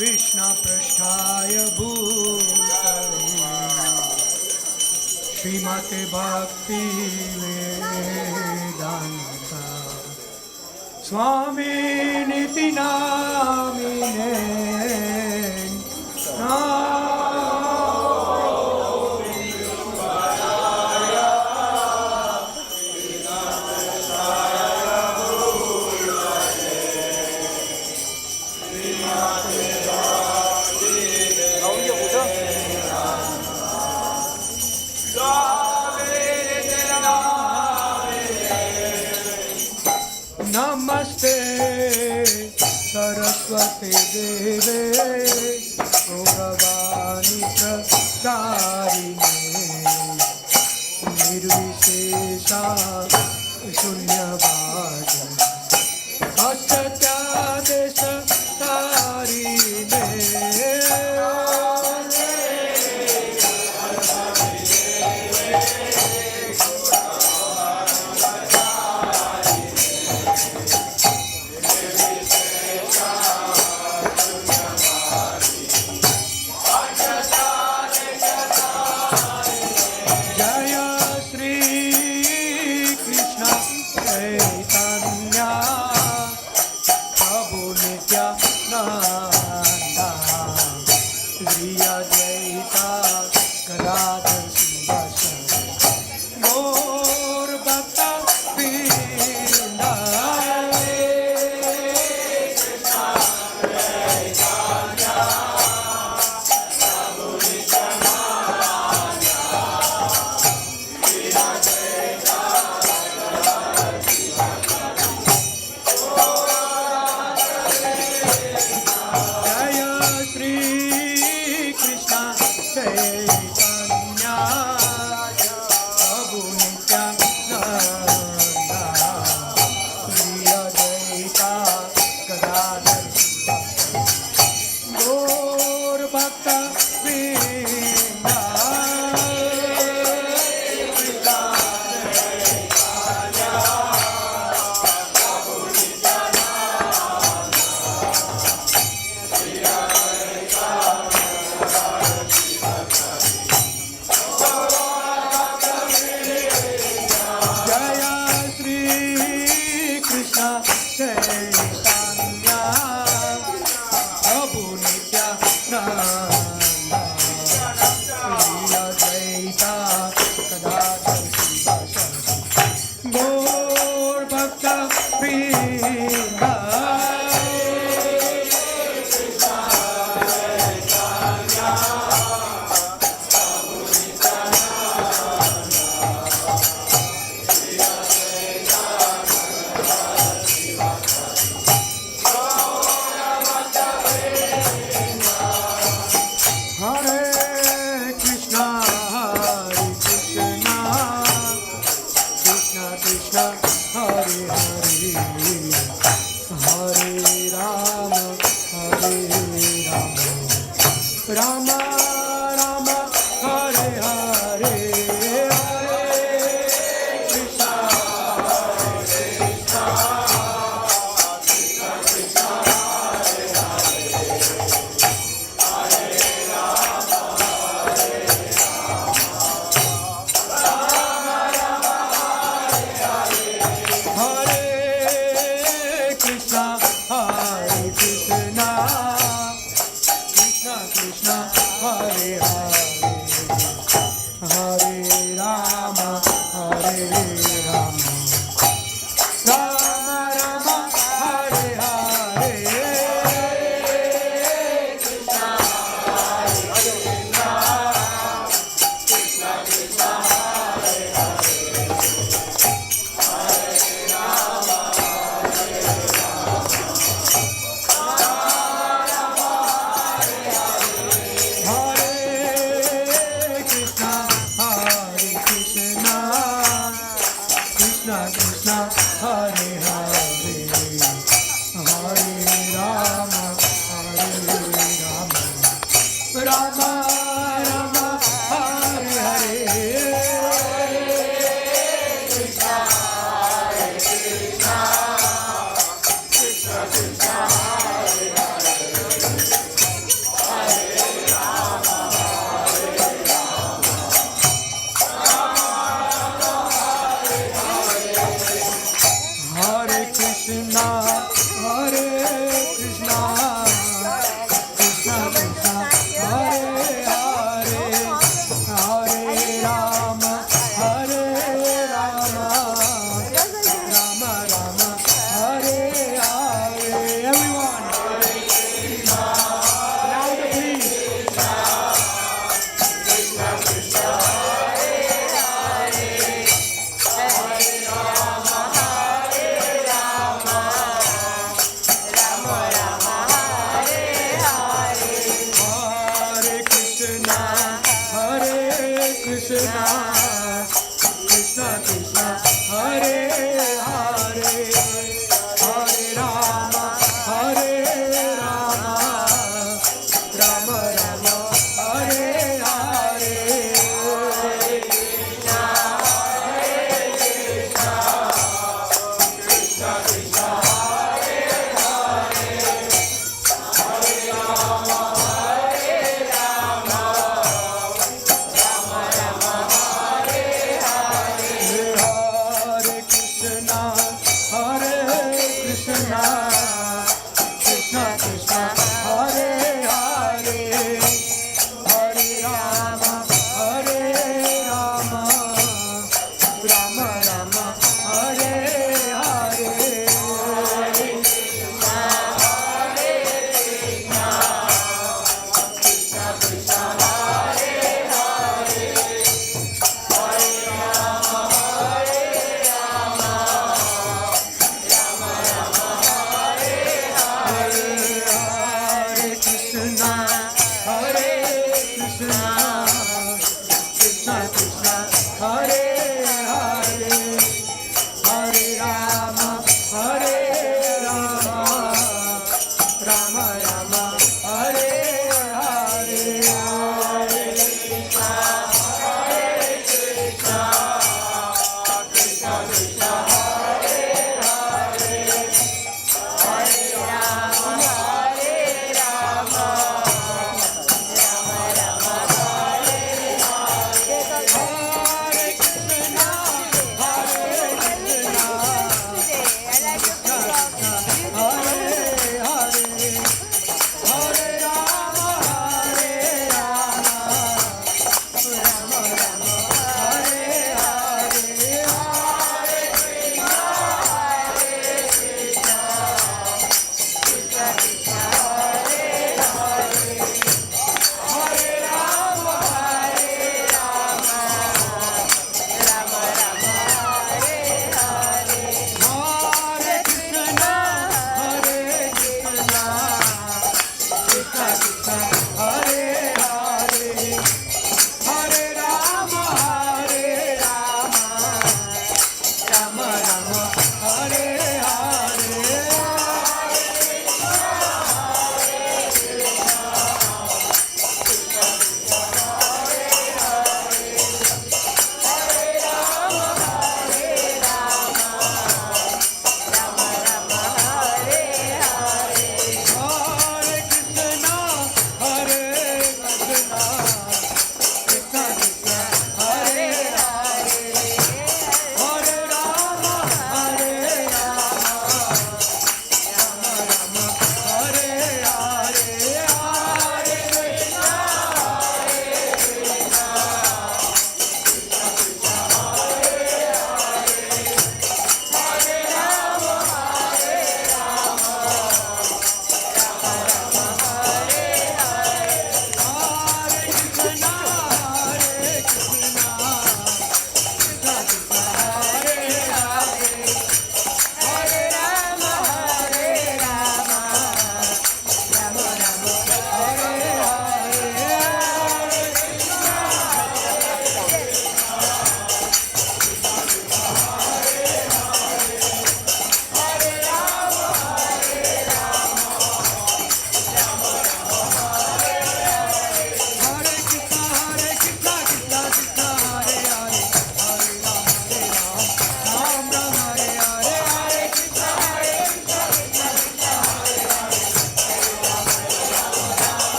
कृष्णपृष्ठाय भूतले श्रीमते भक्तिवेदान्त स्वामिनिति नामिने नमस्ते सरस्वती देवे गौरवाणी प्रचारिणे निर्विशेषा शून्यवादी असत्यादेश तारिणे Shri Bhakta Vrinda.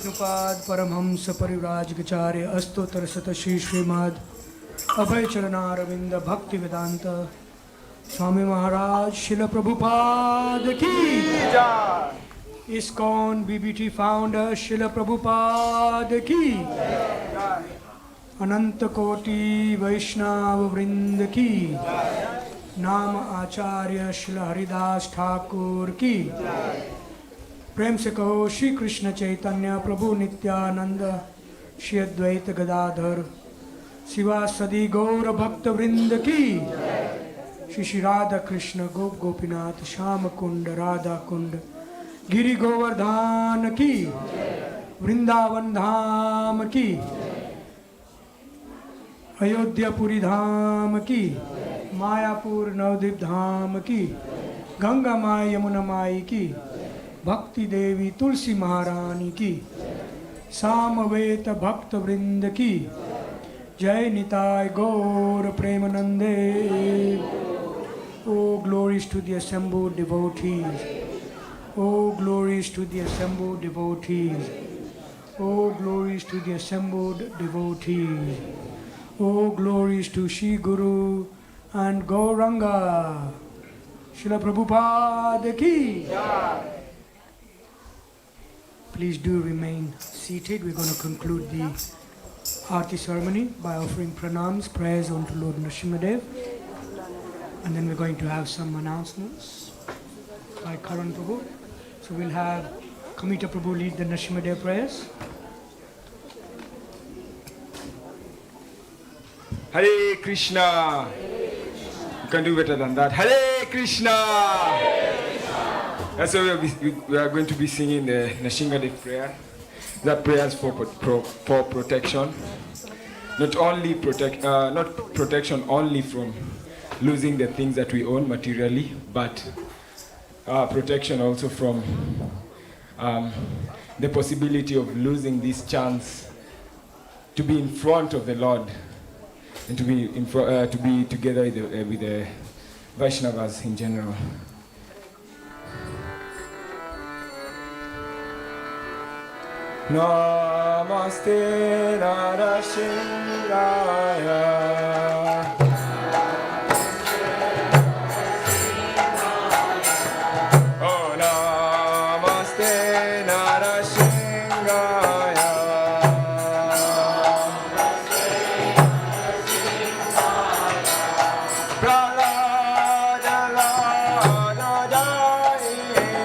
Vishnupad Paramhamsa Parivrajgacharya Astotar Sata Shri Srimad Abhay Charanaravinda Bhaktivedanta Swami Maharaj Srila Prabhupada Ki Jai. ISKCON BBT founder Srila Prabhupada Ki Jai. Ananta Koti Vaishnava Vrinda Ki Jai. Nama Acharya Srila Haridas Thakur Ki Jai. प्रेम से कहो श्री कृष्ण चैतन्य प्रभु नित्यानंद श्री अद्वैत गदाधर शिवासदि गौर भक्त वृंद की श्री श्री राधा कृष्ण गोप गोपीनाथ श्याम कुंड राधा कुंड गिरि गोवर्धन की वृंदावन धाम की अयोध्यापुरी धाम की मायापुर नवद्वीप धाम की गंगा माई यमुना माई की भक्ति देवी तुलसी महारानी की सामवेद भक्त वृंद की जय निताय गौर प्रेमानंदे. Oh glories to the assembled devotees. Oh glories to the assembled devotees. Oh glories to the assembled devotees. Oh glories to Shri Guru and Gauranga. Srila Prabhupada ki. Please do remain seated. We're going to conclude the Aarti ceremony by offering pranams, prayers unto Lord Nrsimhadev. And then we're going to have some announcements by Karan Prabhu. So we'll have Kamita Prabhu lead the Nrsimhadev prayers. Hare Krishna. You can do better than that. Hare Krishna. That's why we are going to be singing the Nrsimhadev prayer. That prayer is for protection. Not protection only from losing the things that we own materially, but protection also from the possibility of losing this chance to be in front of the Lord and to be together with the Vaishnavas in general. Namaste Narasingaya. Oh, Namaste Narasingaya. Pralada Lada Daine.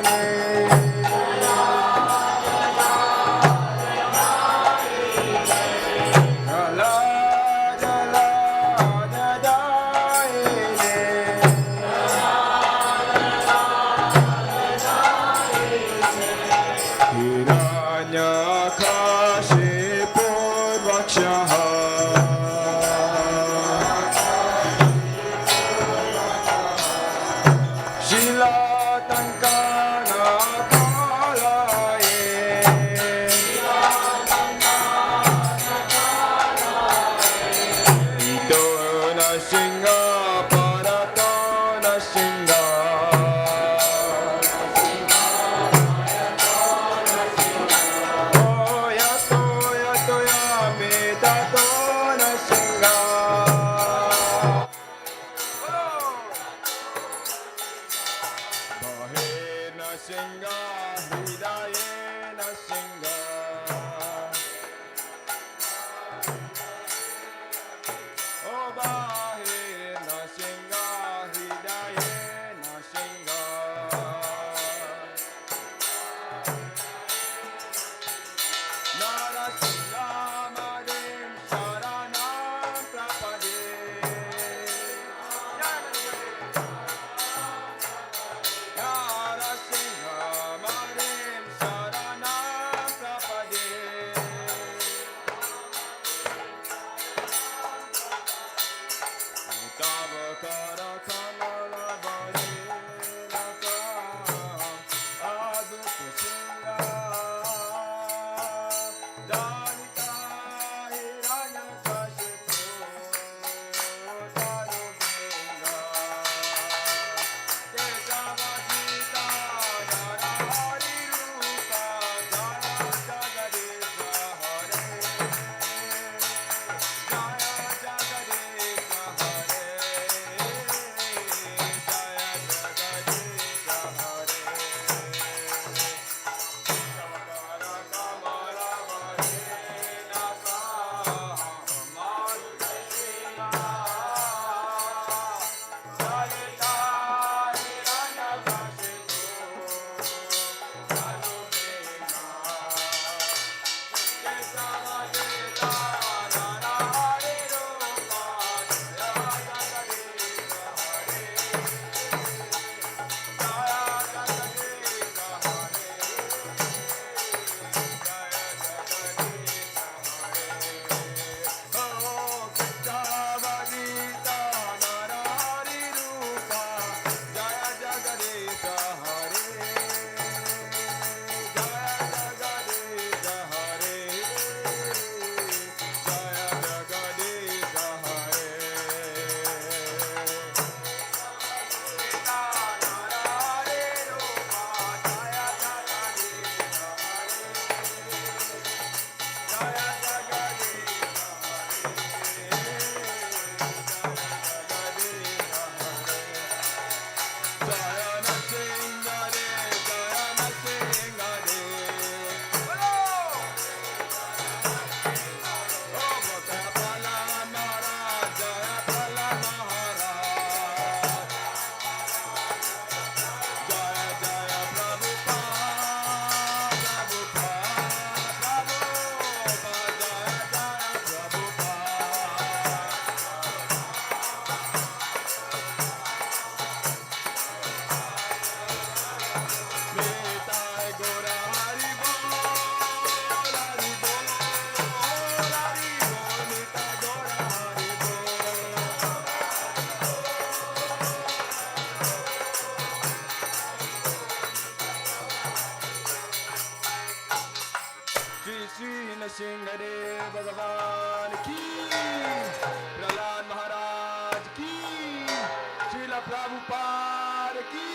Prabhupada ki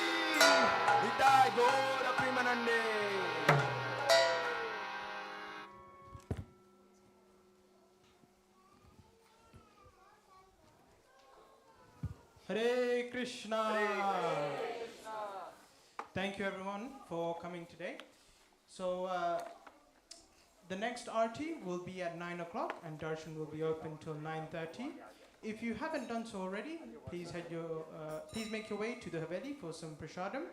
Nitai Gaura Premanande. Hare Krishna. Thank you everyone for coming today. So the next arti will be at 9 o'clock and darshan will be open till 9:30. If you haven't done so already, please make your way to the Haveli for some prasadam.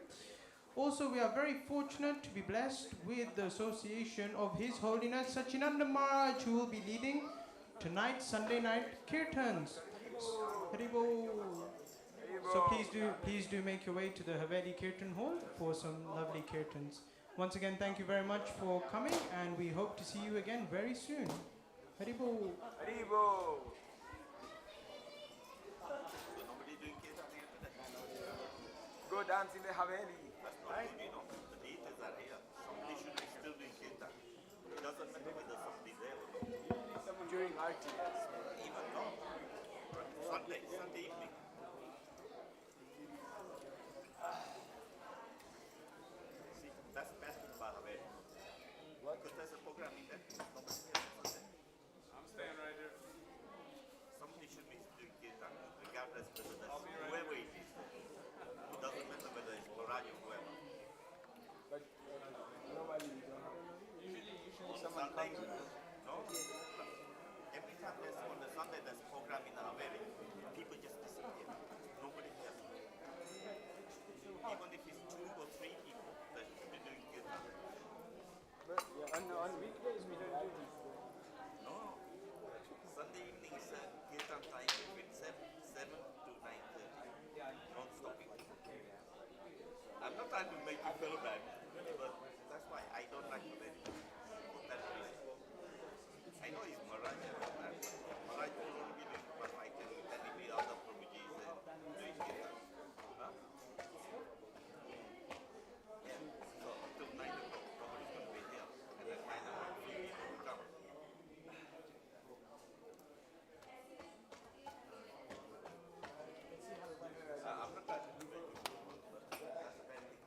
Also, we are very fortunate to be blessed with the association of His Holiness Sachinanda Maharaj, who will be leading tonight Sunday night kirtans. Haribol. So please do make your way to the Haveli Kirtan Hall for some lovely kirtans. Once again, thank you very much for coming, and we hope to see you again very soon. Haribol. Haribo. Go dance in the Haveli. Right? You know, the details are here. Somebody should be still doing kirtan. It doesn't matter whether somebody is there or not. During arti. Even no. Sunday evening. See, that's best in Bhagavatam. Because there's a program in that. Nobody's here on Sunday. I'm staying right here. Somebody should be doing kirtan, regardless whether that's whoever it is. It doesn't matter whether it's Maharaj or whoever. But normally you don't have. On Someone Sunday, comes. no. Every time there's on the Sunday there's a program in Haveli, people just disappear. Nobody cares. Even if it's 2 or 3 people that should be doing kirtan. But yeah, on weekdays we don't do this. No. Sunday evening is kirtan time between 7 to 9:30. Non-stopping. I'm not trying to make you feel bad, but that's why I don't like the very for that reason. I know it's Maharaj and all that, but Maharaj will only be doing what I can and maybe other Prabhuji and doing kirtan. Huh? Yeah. So until 9 o'clock, nobody's going to be here. And at 9 o'clock, few people will come. I'm not trying to do that. That's a bad thing.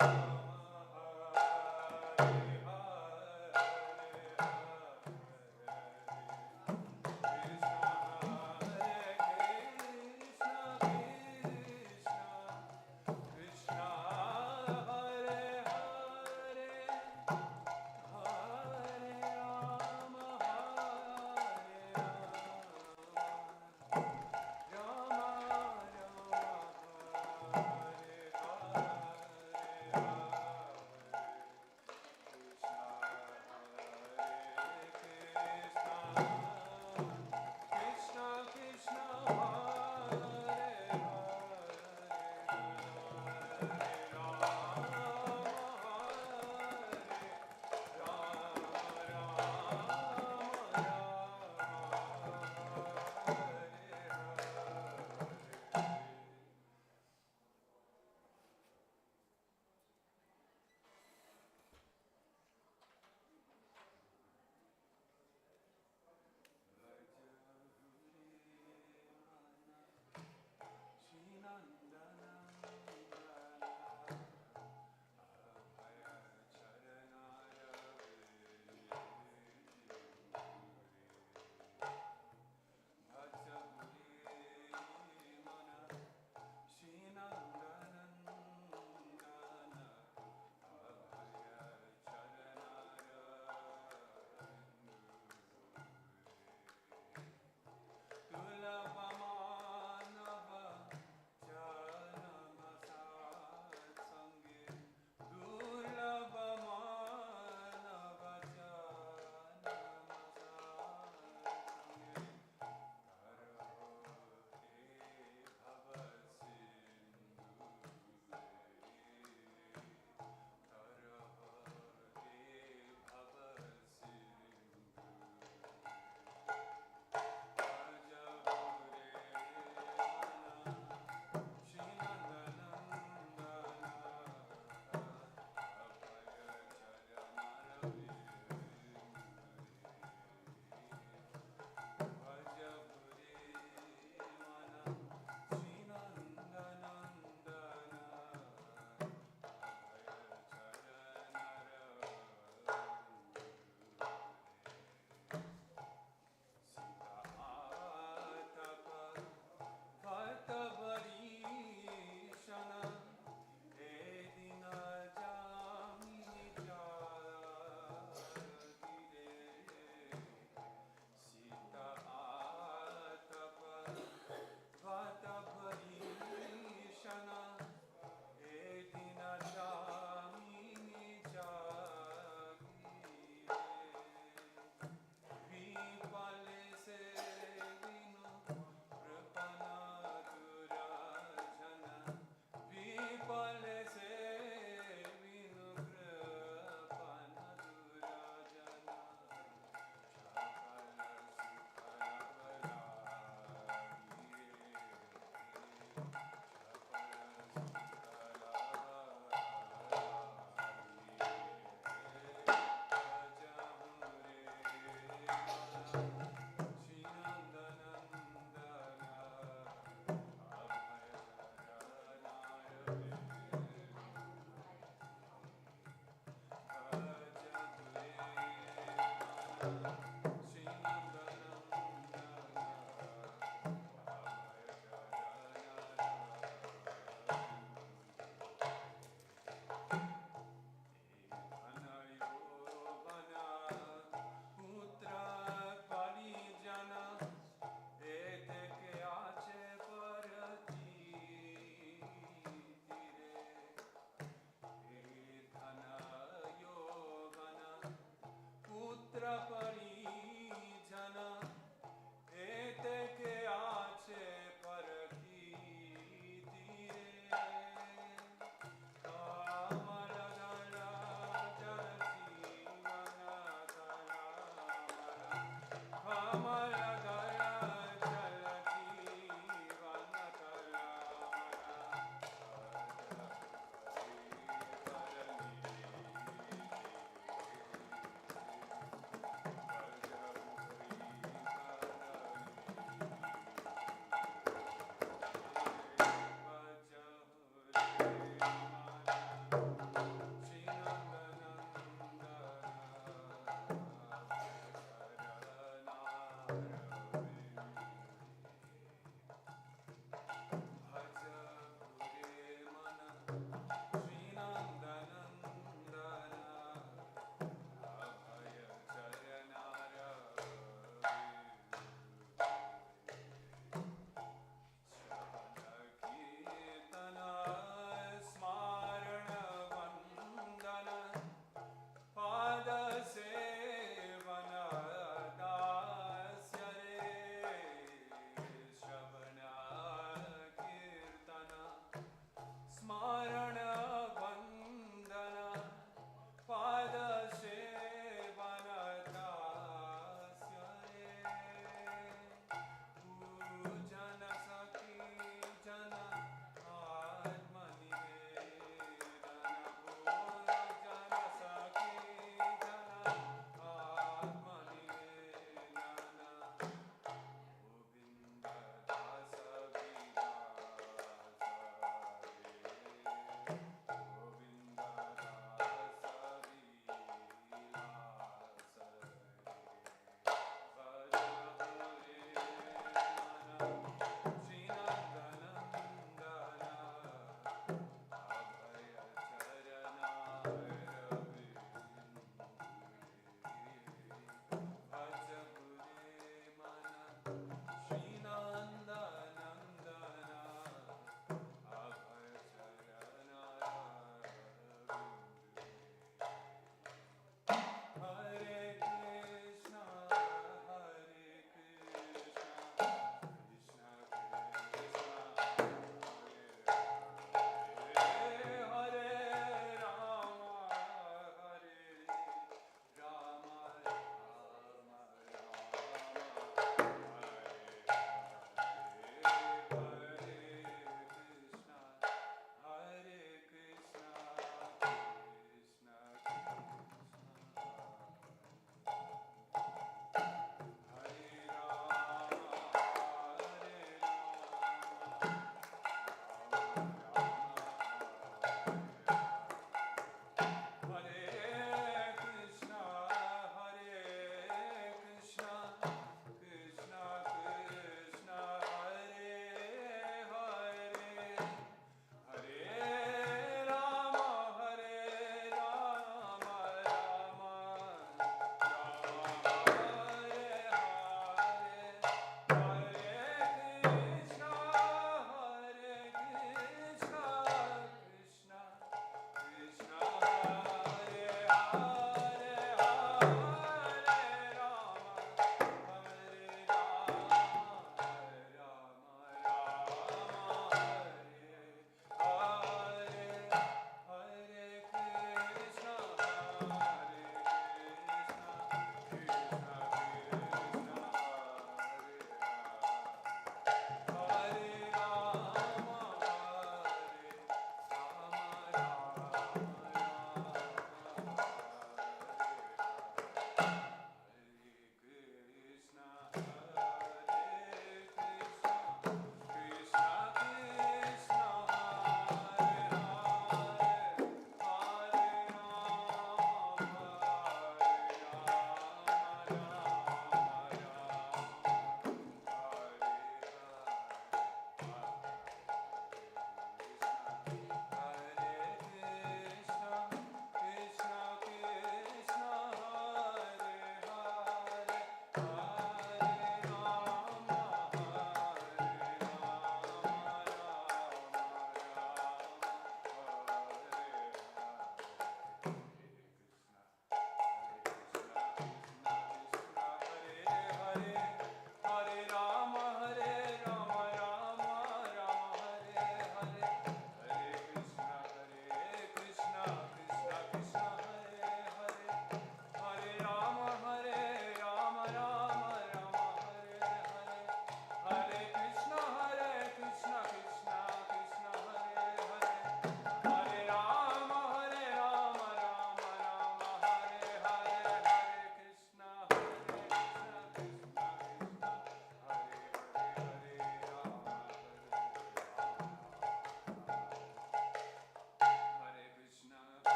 Hare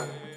Hare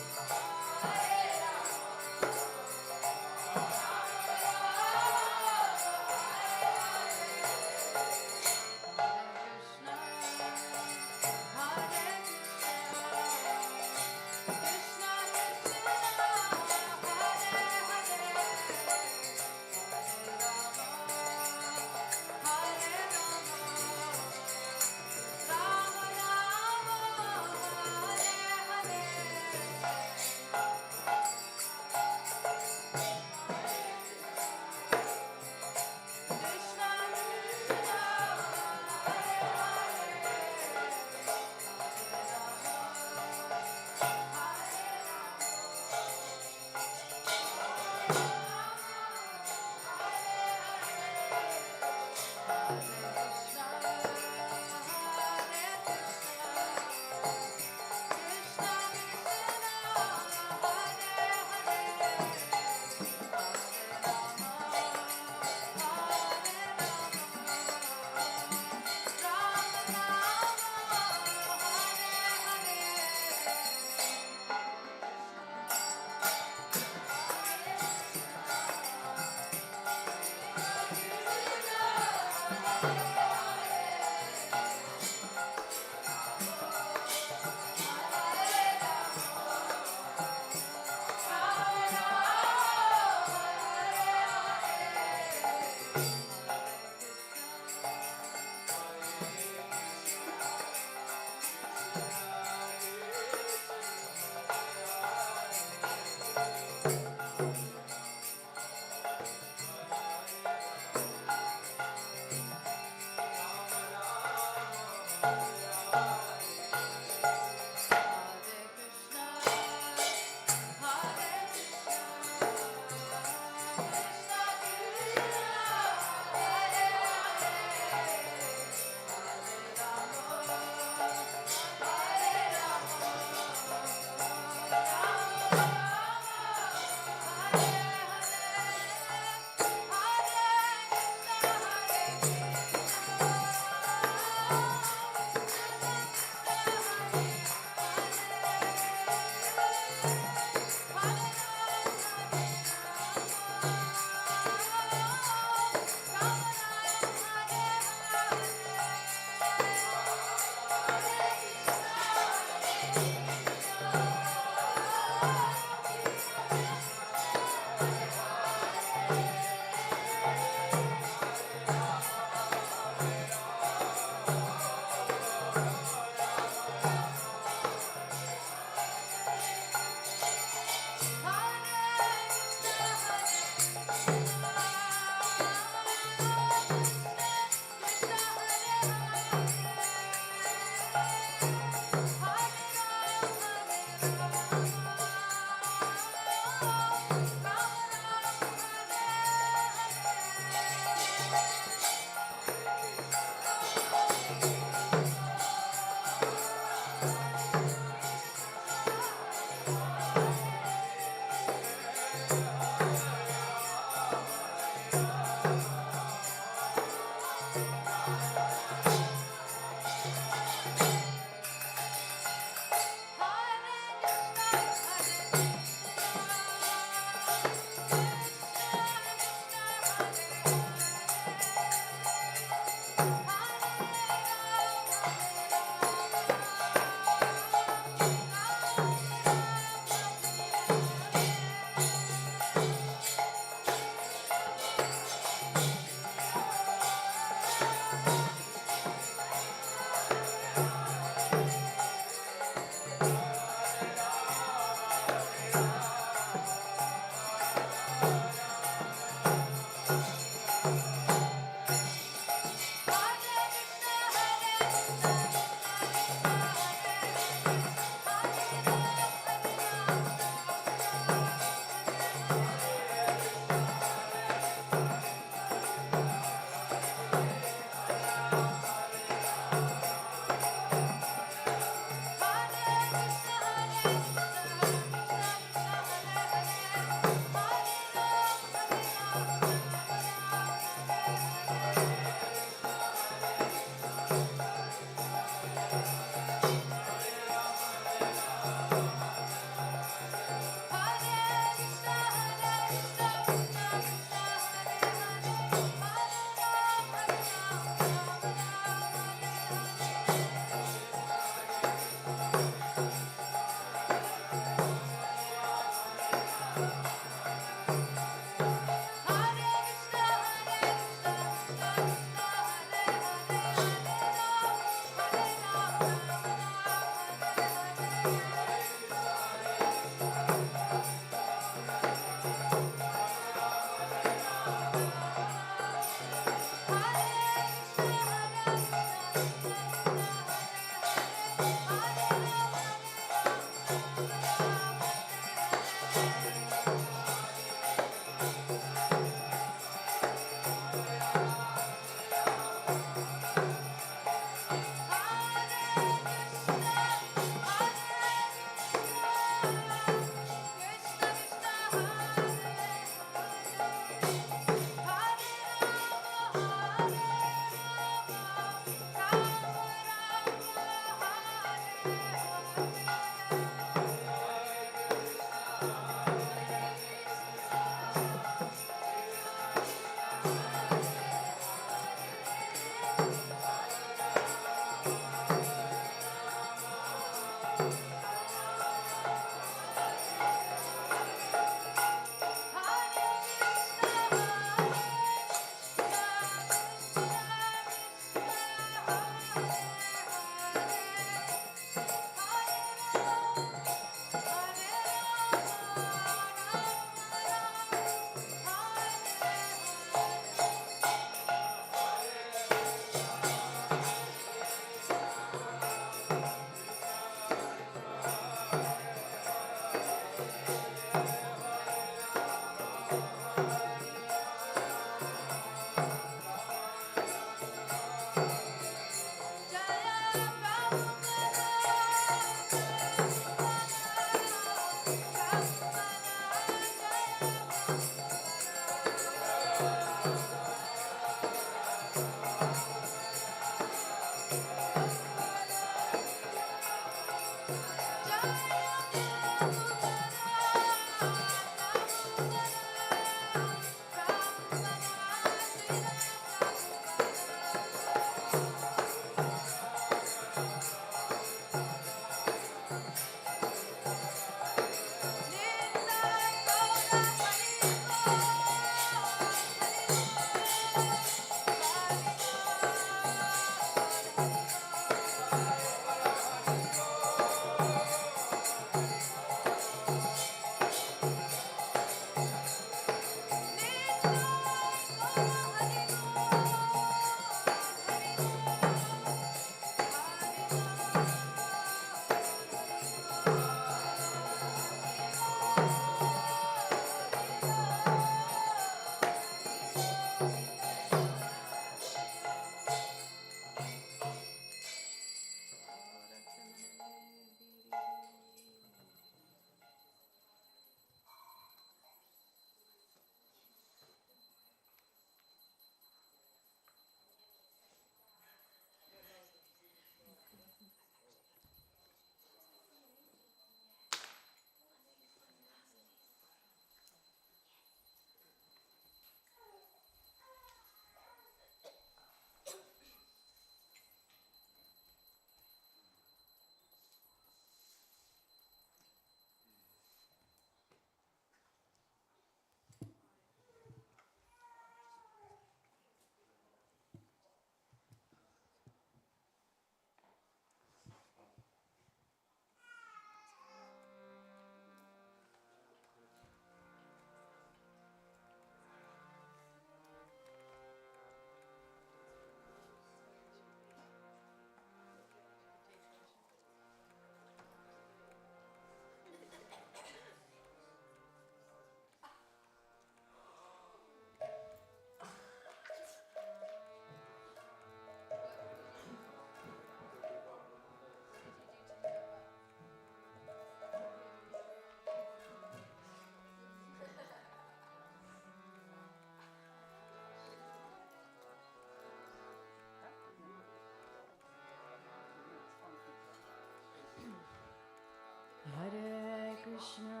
Hare Krishna,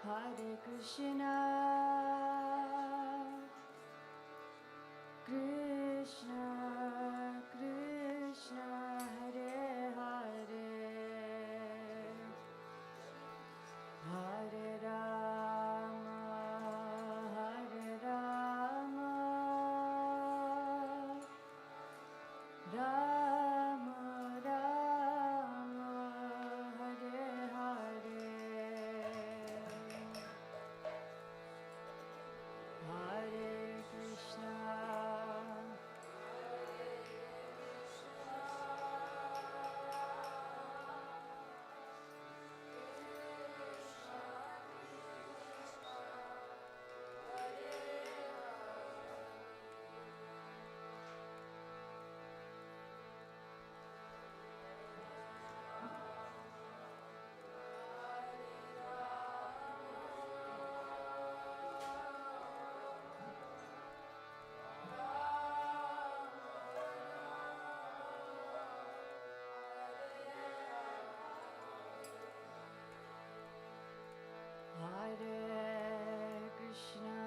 Hare Krishna, Krishna Krishna, Hare Hare, Hare Rama, Hare Rama, Rama Rama, Hare Hare, Hare Krishna, Hare Krishna,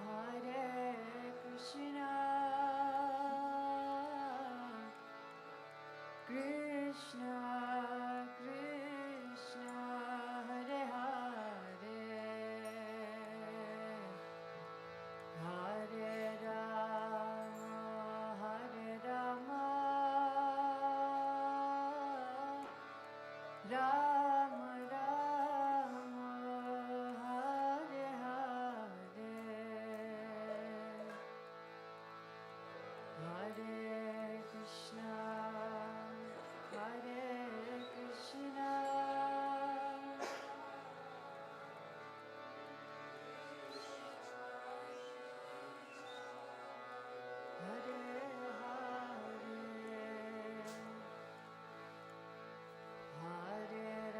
Hare Krishna, Krishna Krishna, Hare Hare, Hare Rama, Hare Rama, Rama Rama, Hare Hare, Hare Krishna, Hare Krishna, Hare Hare, Hare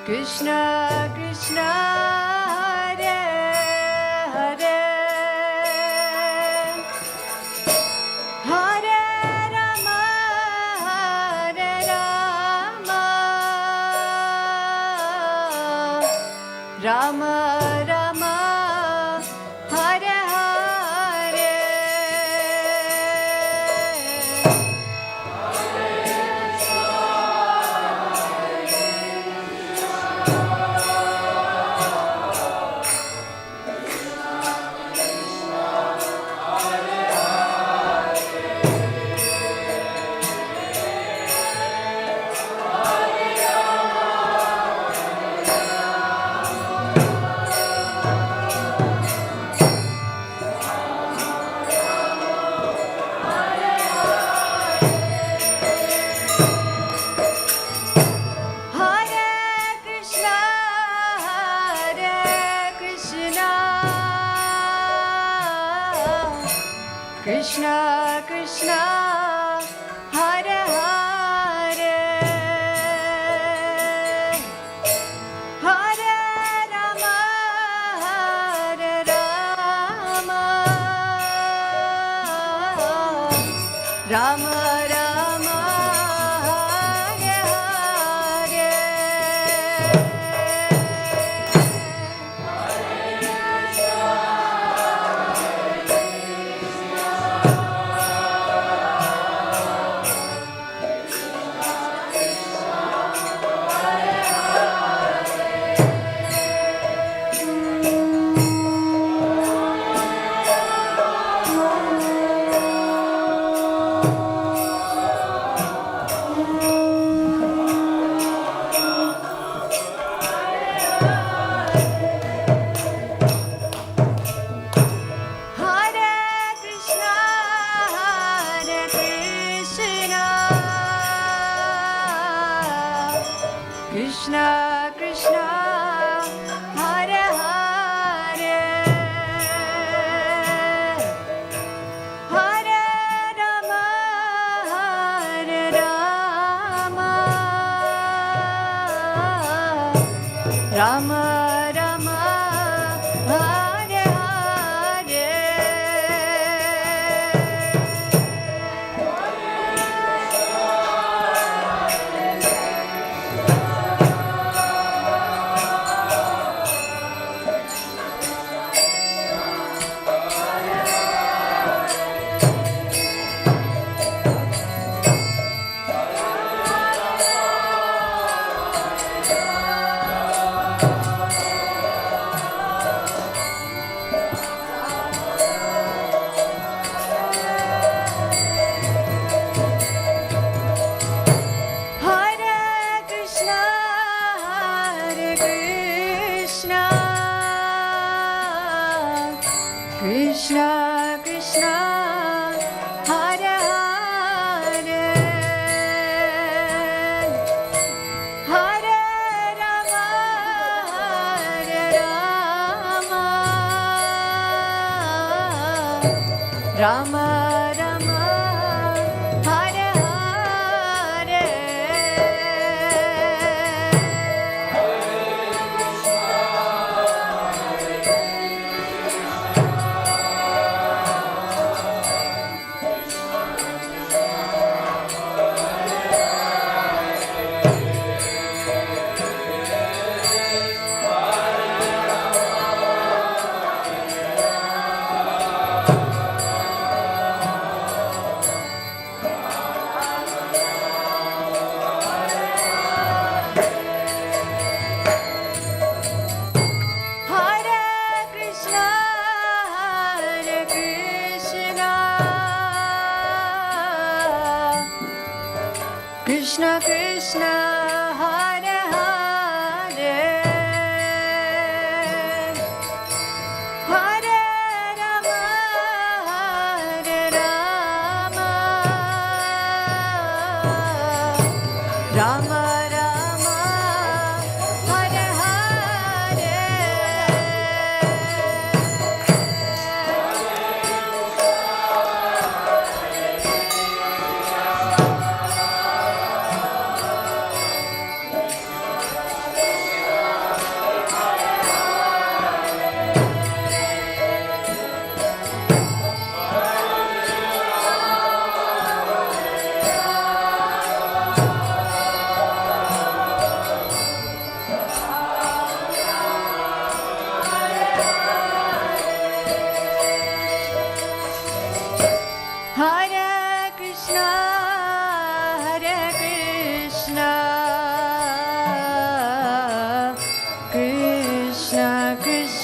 Krishna Krishna Hare Hare Hare Rama Hare Rama Rama Rama Hare Hare Krishna Krishna Hare Hare Hare Rama Hare Rama Rama Rama Hare Hare Krishna Krishna Hare Hare Hare Rama Hare Rama Rama Rama Hare Hare Krishna Krishna Hare Hare Hare Rama Hare Rama Rama Rama Hare Hare Krishna Krishna Hare Hare Hare Rama Hare Rama Rama Rama Hare Hare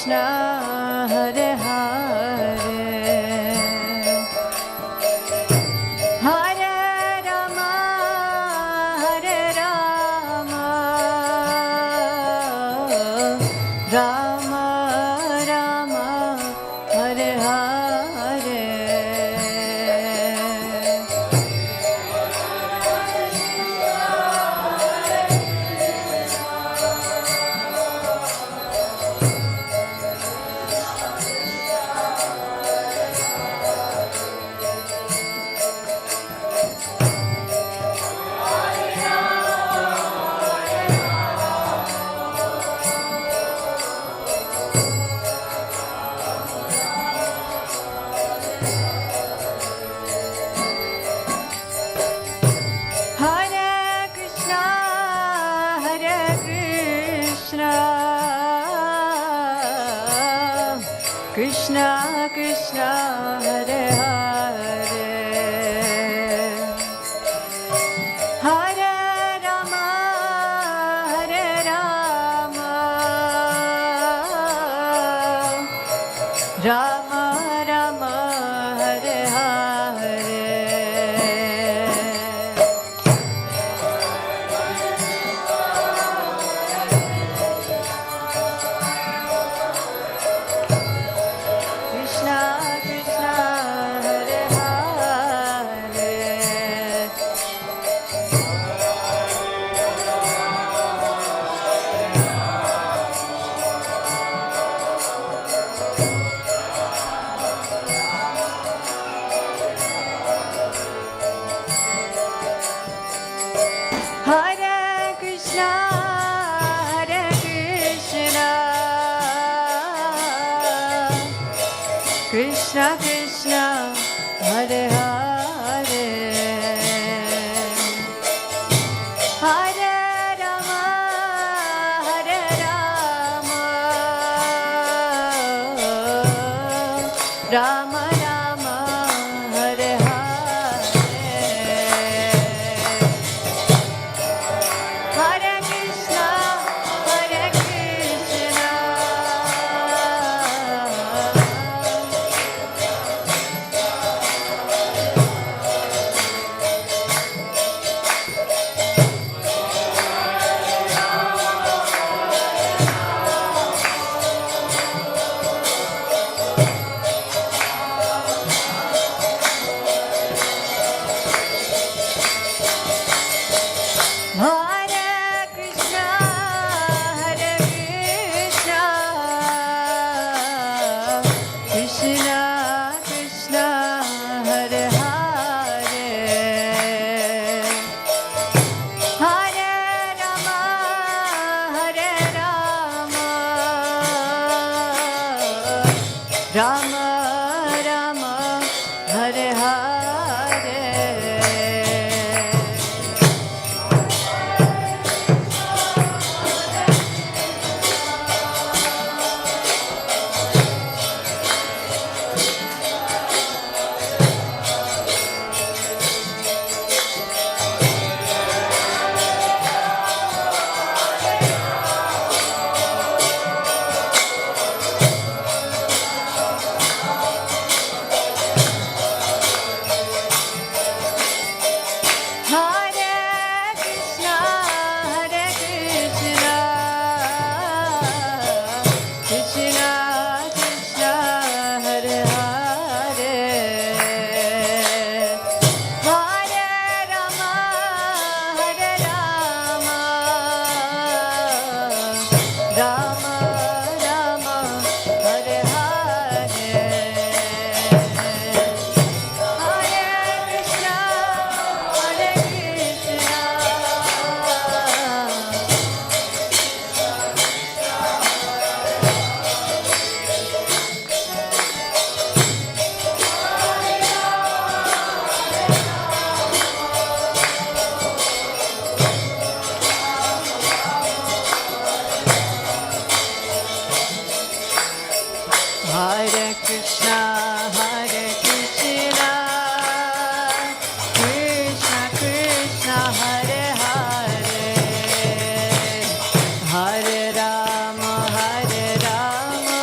Krishna, Hare Hare, Hare Rama, Hare Rama, Rama Rama, Hare Hare. Hare Krishna, Krishna Krishna, Hare Hare, Hare Rama, Hare Rama, Rama Rama, Hare Hare. Krishna Krishna, Hare Hare, Hare Krishna, Hare Krishna, Krishna Krishna, Hare Hare, Hare Rama, Hare Rama, Rama Rama, Hare Hare, Hare Krishna, Hare Krishna, Hare Krishna, Hare Krishna, Krishna Krishna, Hare Hare, Hare Rama, Hare Rama, Rama Rama, Hare Hare. Hare Krishna, Hare Krishna, Krishna Krishna, Hare Hare, Hare Rama, Hare Rama, Rama Rama, Hare Hare, Hare Krishna, Hare Krishna, Hare Krishna, Hare Krishna, Krishna Krishna, Hare Hare, Hare Rama, Hare Rama,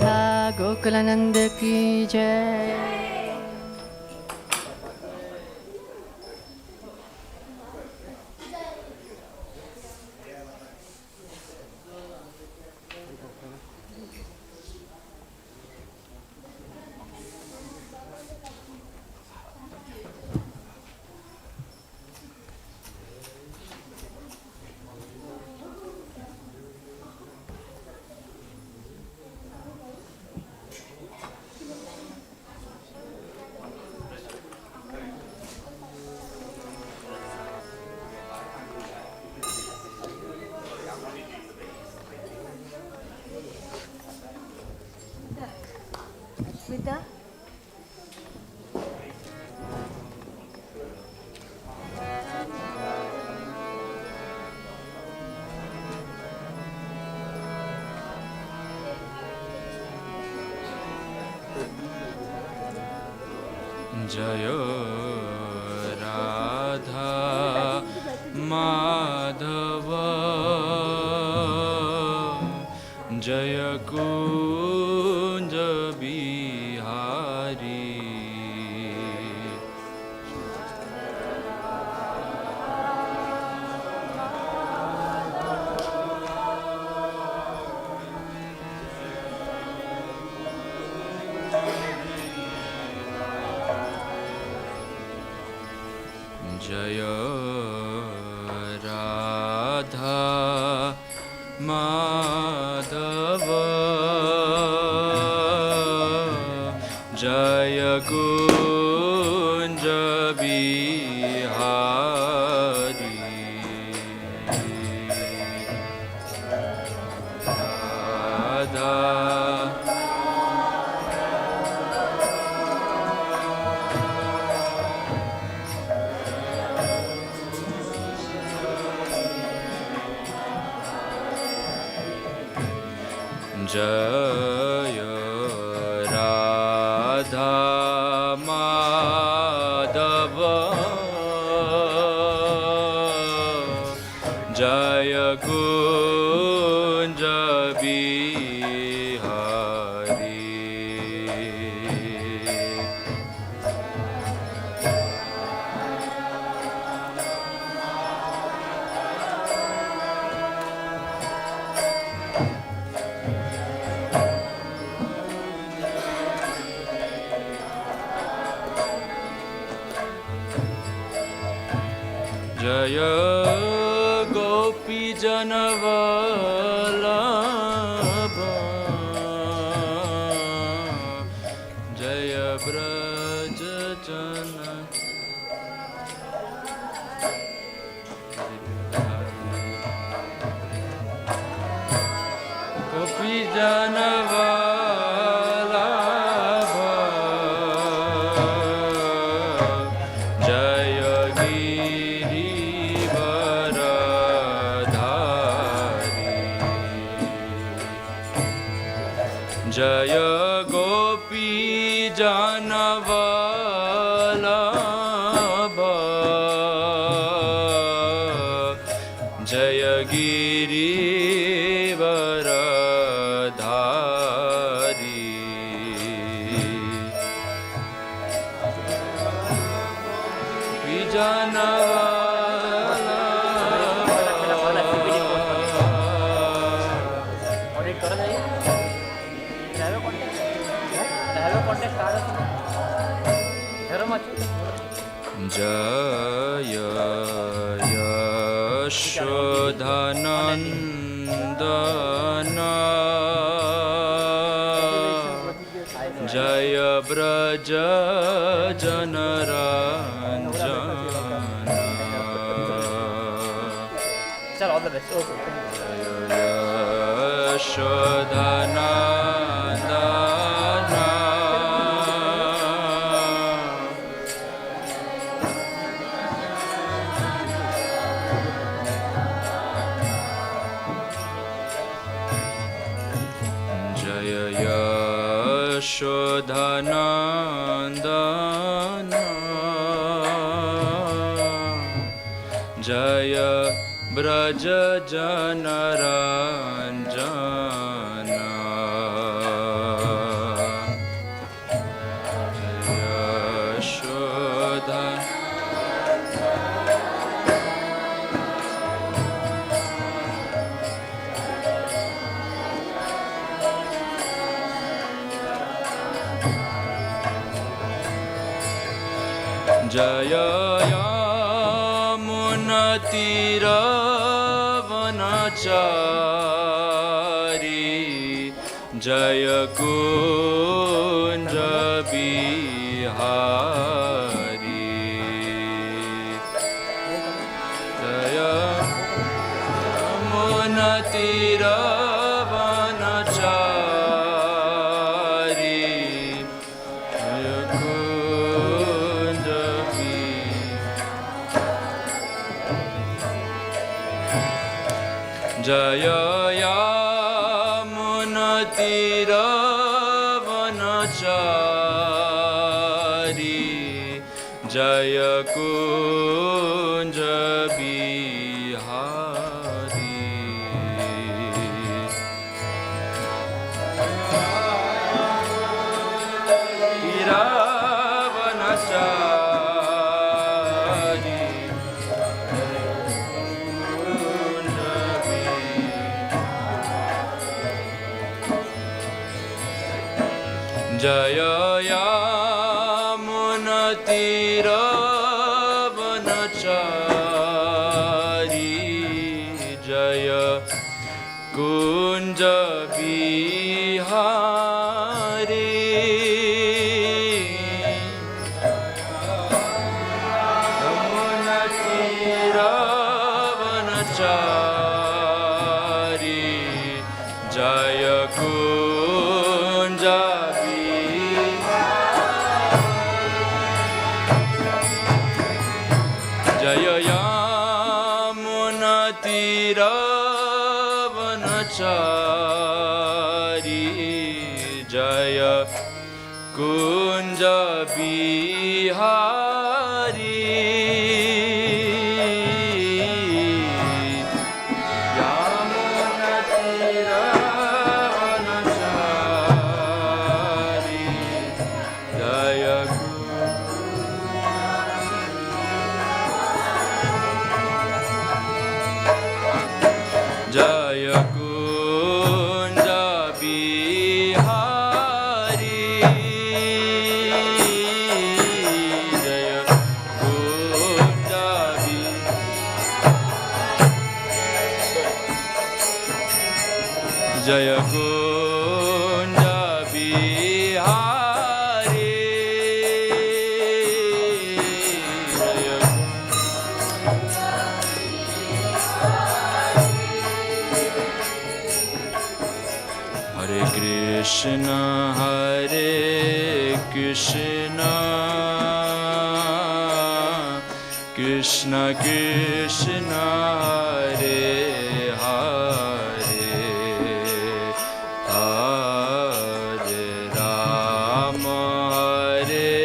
Radha Gokulanand की जय। Smita? जय राधा माधव जय कुंज बिहारी जय राधा माधव जय कुंज बिहारी राधा जय राधा माधव जय कुंज बिहारी जय गोपी जनवल्लभ जय ब्रज जन गोपी जनवल्लभ जय जय गोपी जनवल्लभ जय गिरिवरधारी जय यशोधनन्दन जय ब्रज जनरञ्जन जय यशोधनन्दन यशोधनन्दन जय Braj जनरञ्जन Jaya Yamunatira Vanachari Jaya Kunja Bihari Jaya Yamunatira Vanachari Jaya Kunja Jaya Yamunatira Vanachari Jaya Kunja Bihari Iravanachari Jaya Yamunatira Vanachari Jaya Kunja Bihari Yamunatira Vanachari Jaya Kunja Jaya Yamunatira Vanachari Jaya Kunja Bihari Yamunatira Vanachari Jaya Jaya Kunja Bihari Jaya Kunja Bihari Jaya Kunja Bihari Jaya Hare Krishna Hare Krishna Krishna Krishna Hare Hare Hare Rama Hare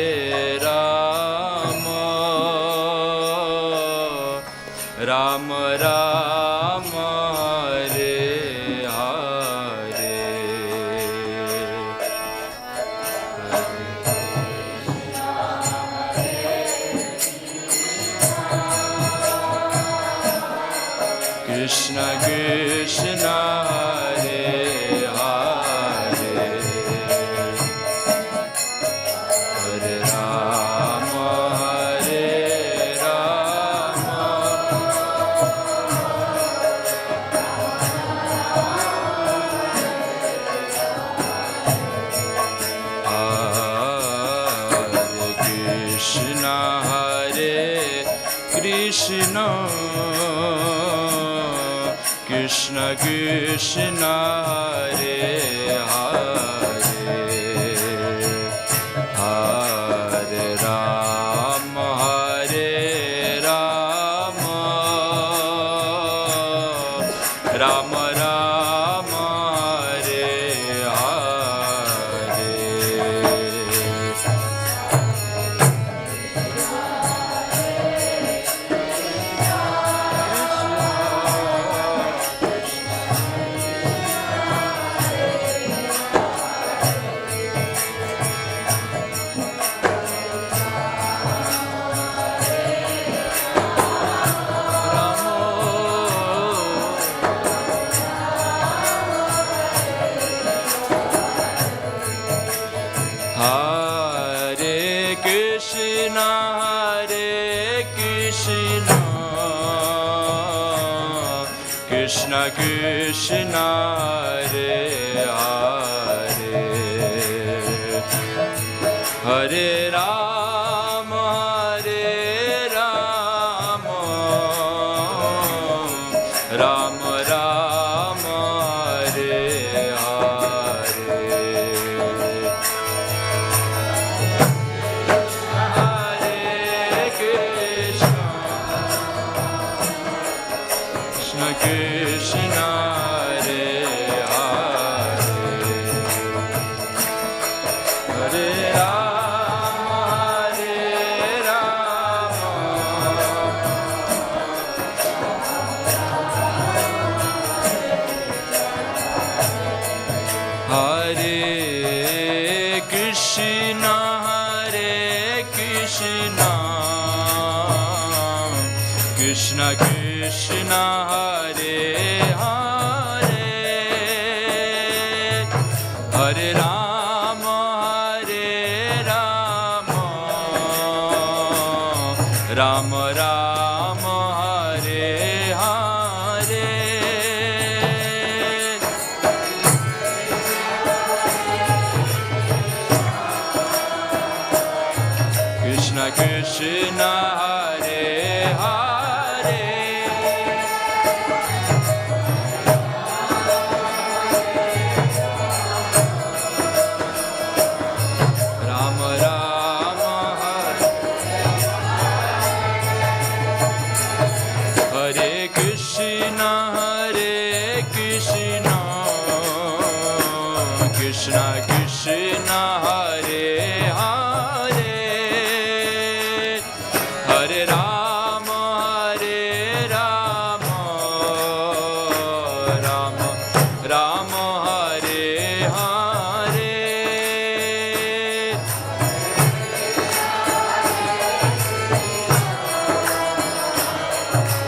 Rama Rama Rama Hare Hare Krishna Krishna Hare Hare Hare Rama Hare Rama Hare Krishna Hare Krishna Krishna Krishna Hare Hare Hare Rama Hare Rama Rama Rama Hare Hare Hare Krishna, Hare Krishna, Krishna Krishna, Hare Hare, Hare Rama, Hare Rama, Rama Rama, Hare Hare. Krishna, Hare Hare, Hare Rama, Hare Rama, Hare Krishna, Hare Krishna, Krishna Krishna, Hare Hare, Hare Rama, Hare Rama, Rama Rama, Hare Hare. Krishna Krishna, Hare Hare, Rama Rama, Hare Krishna, Hare Krishna, Krishna Krishna, Hare Hare, Hare Rama, Hare Rama, Rama Rama, Hare Hare.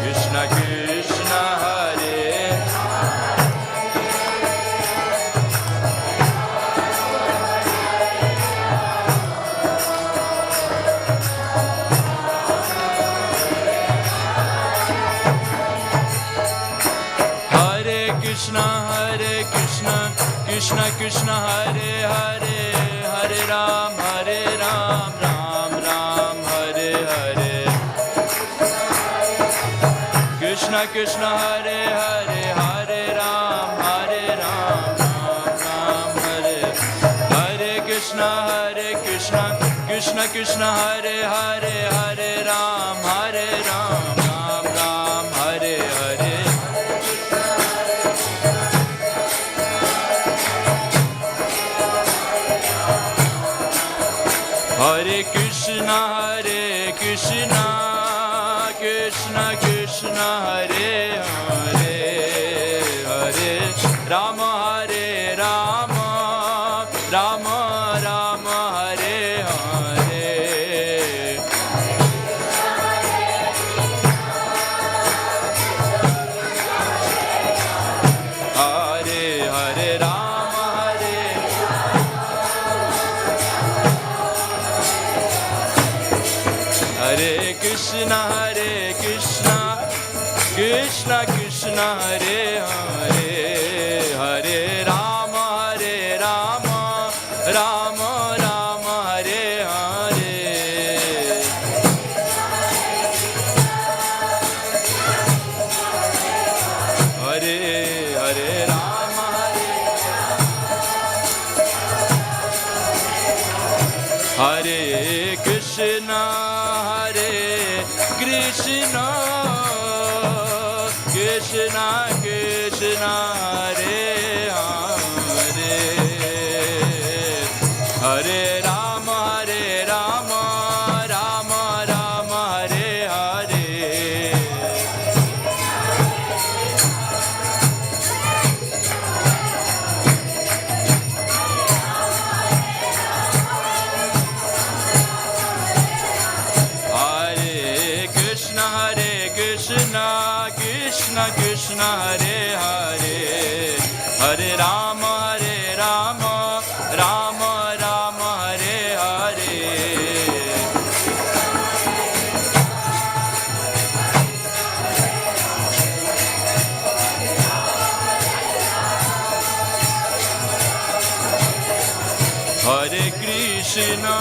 Krishna Krishna, Hare Hare Krishna, Hare Krishna, Krishna Krishna, Hare Hare, Hare Ram, Ram Ram, Hare Hare. Krishna Krishna, Hare Hare, Hare Ram, Ram Ram, Hare Hare. Krishna, Hare Krishna, Krishna Krishna, Hare Hare, Hare Ram, Ram Ram, Hare Hare. Hare Krishna, Hare Krishna, Krishna Krishna, Hare Hare, Hare Rama, Hare Rama, Rama Rama, Hare Hare. Hare Hare Rama, Hare Hare Krishna, Hare Krishna, Krishna Krishna, Hare Hare, Hare Rama, Hare Rama, Rama Rama, Hare Hare. Hare Hare Rama, Hare Krishna, Hare Krishna, Krishna Krishna, Hare Hare, Hare Rama, Hare Rama, Rama Rama, Hare Hare. Hare Krishna, Hare Krishna, Krishna Krishna, Hare Hare, Hare Rama, Rama Rama, Hare Krishna,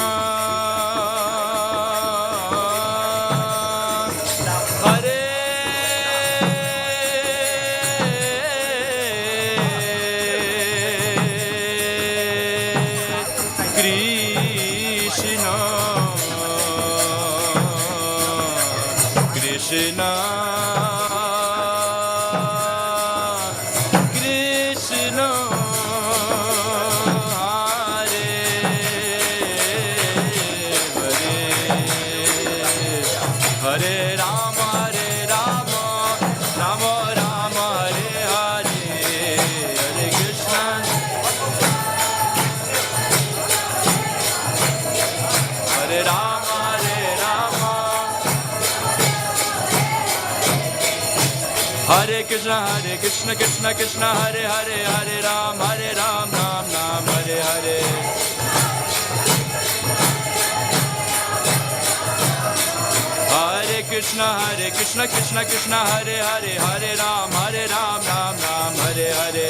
Krishna, Krishna, Hare Rama, Rama Rama, Hare Hare, Hare Krishna, Hare Rama, Hare Krishna, Krishna Krishna, Hare Hare, Hare Ram, Ram Ram, Hare Hare. Hare Krishna, Krishna Krishna, Hare Hare, Hare Ram, Ram Ram, Hare Hare.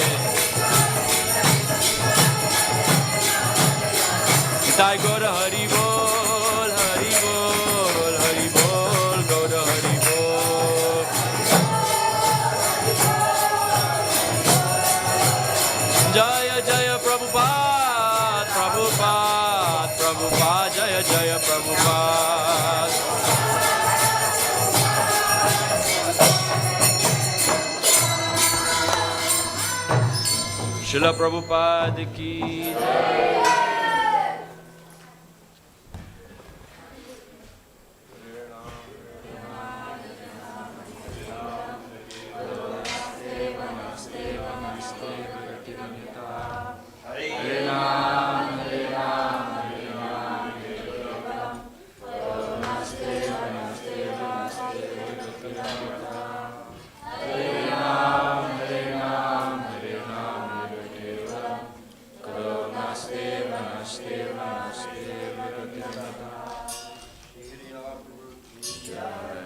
Nitai Gaura Hari Bol, Hari Bol, Hari Bol, Gaura Hari Bol. Jaya Jaya Prabhupada, Prabhupada, Prabhupada, Jaya Jaya Prabhupada. Srila Prabhupada ki jai. Jai.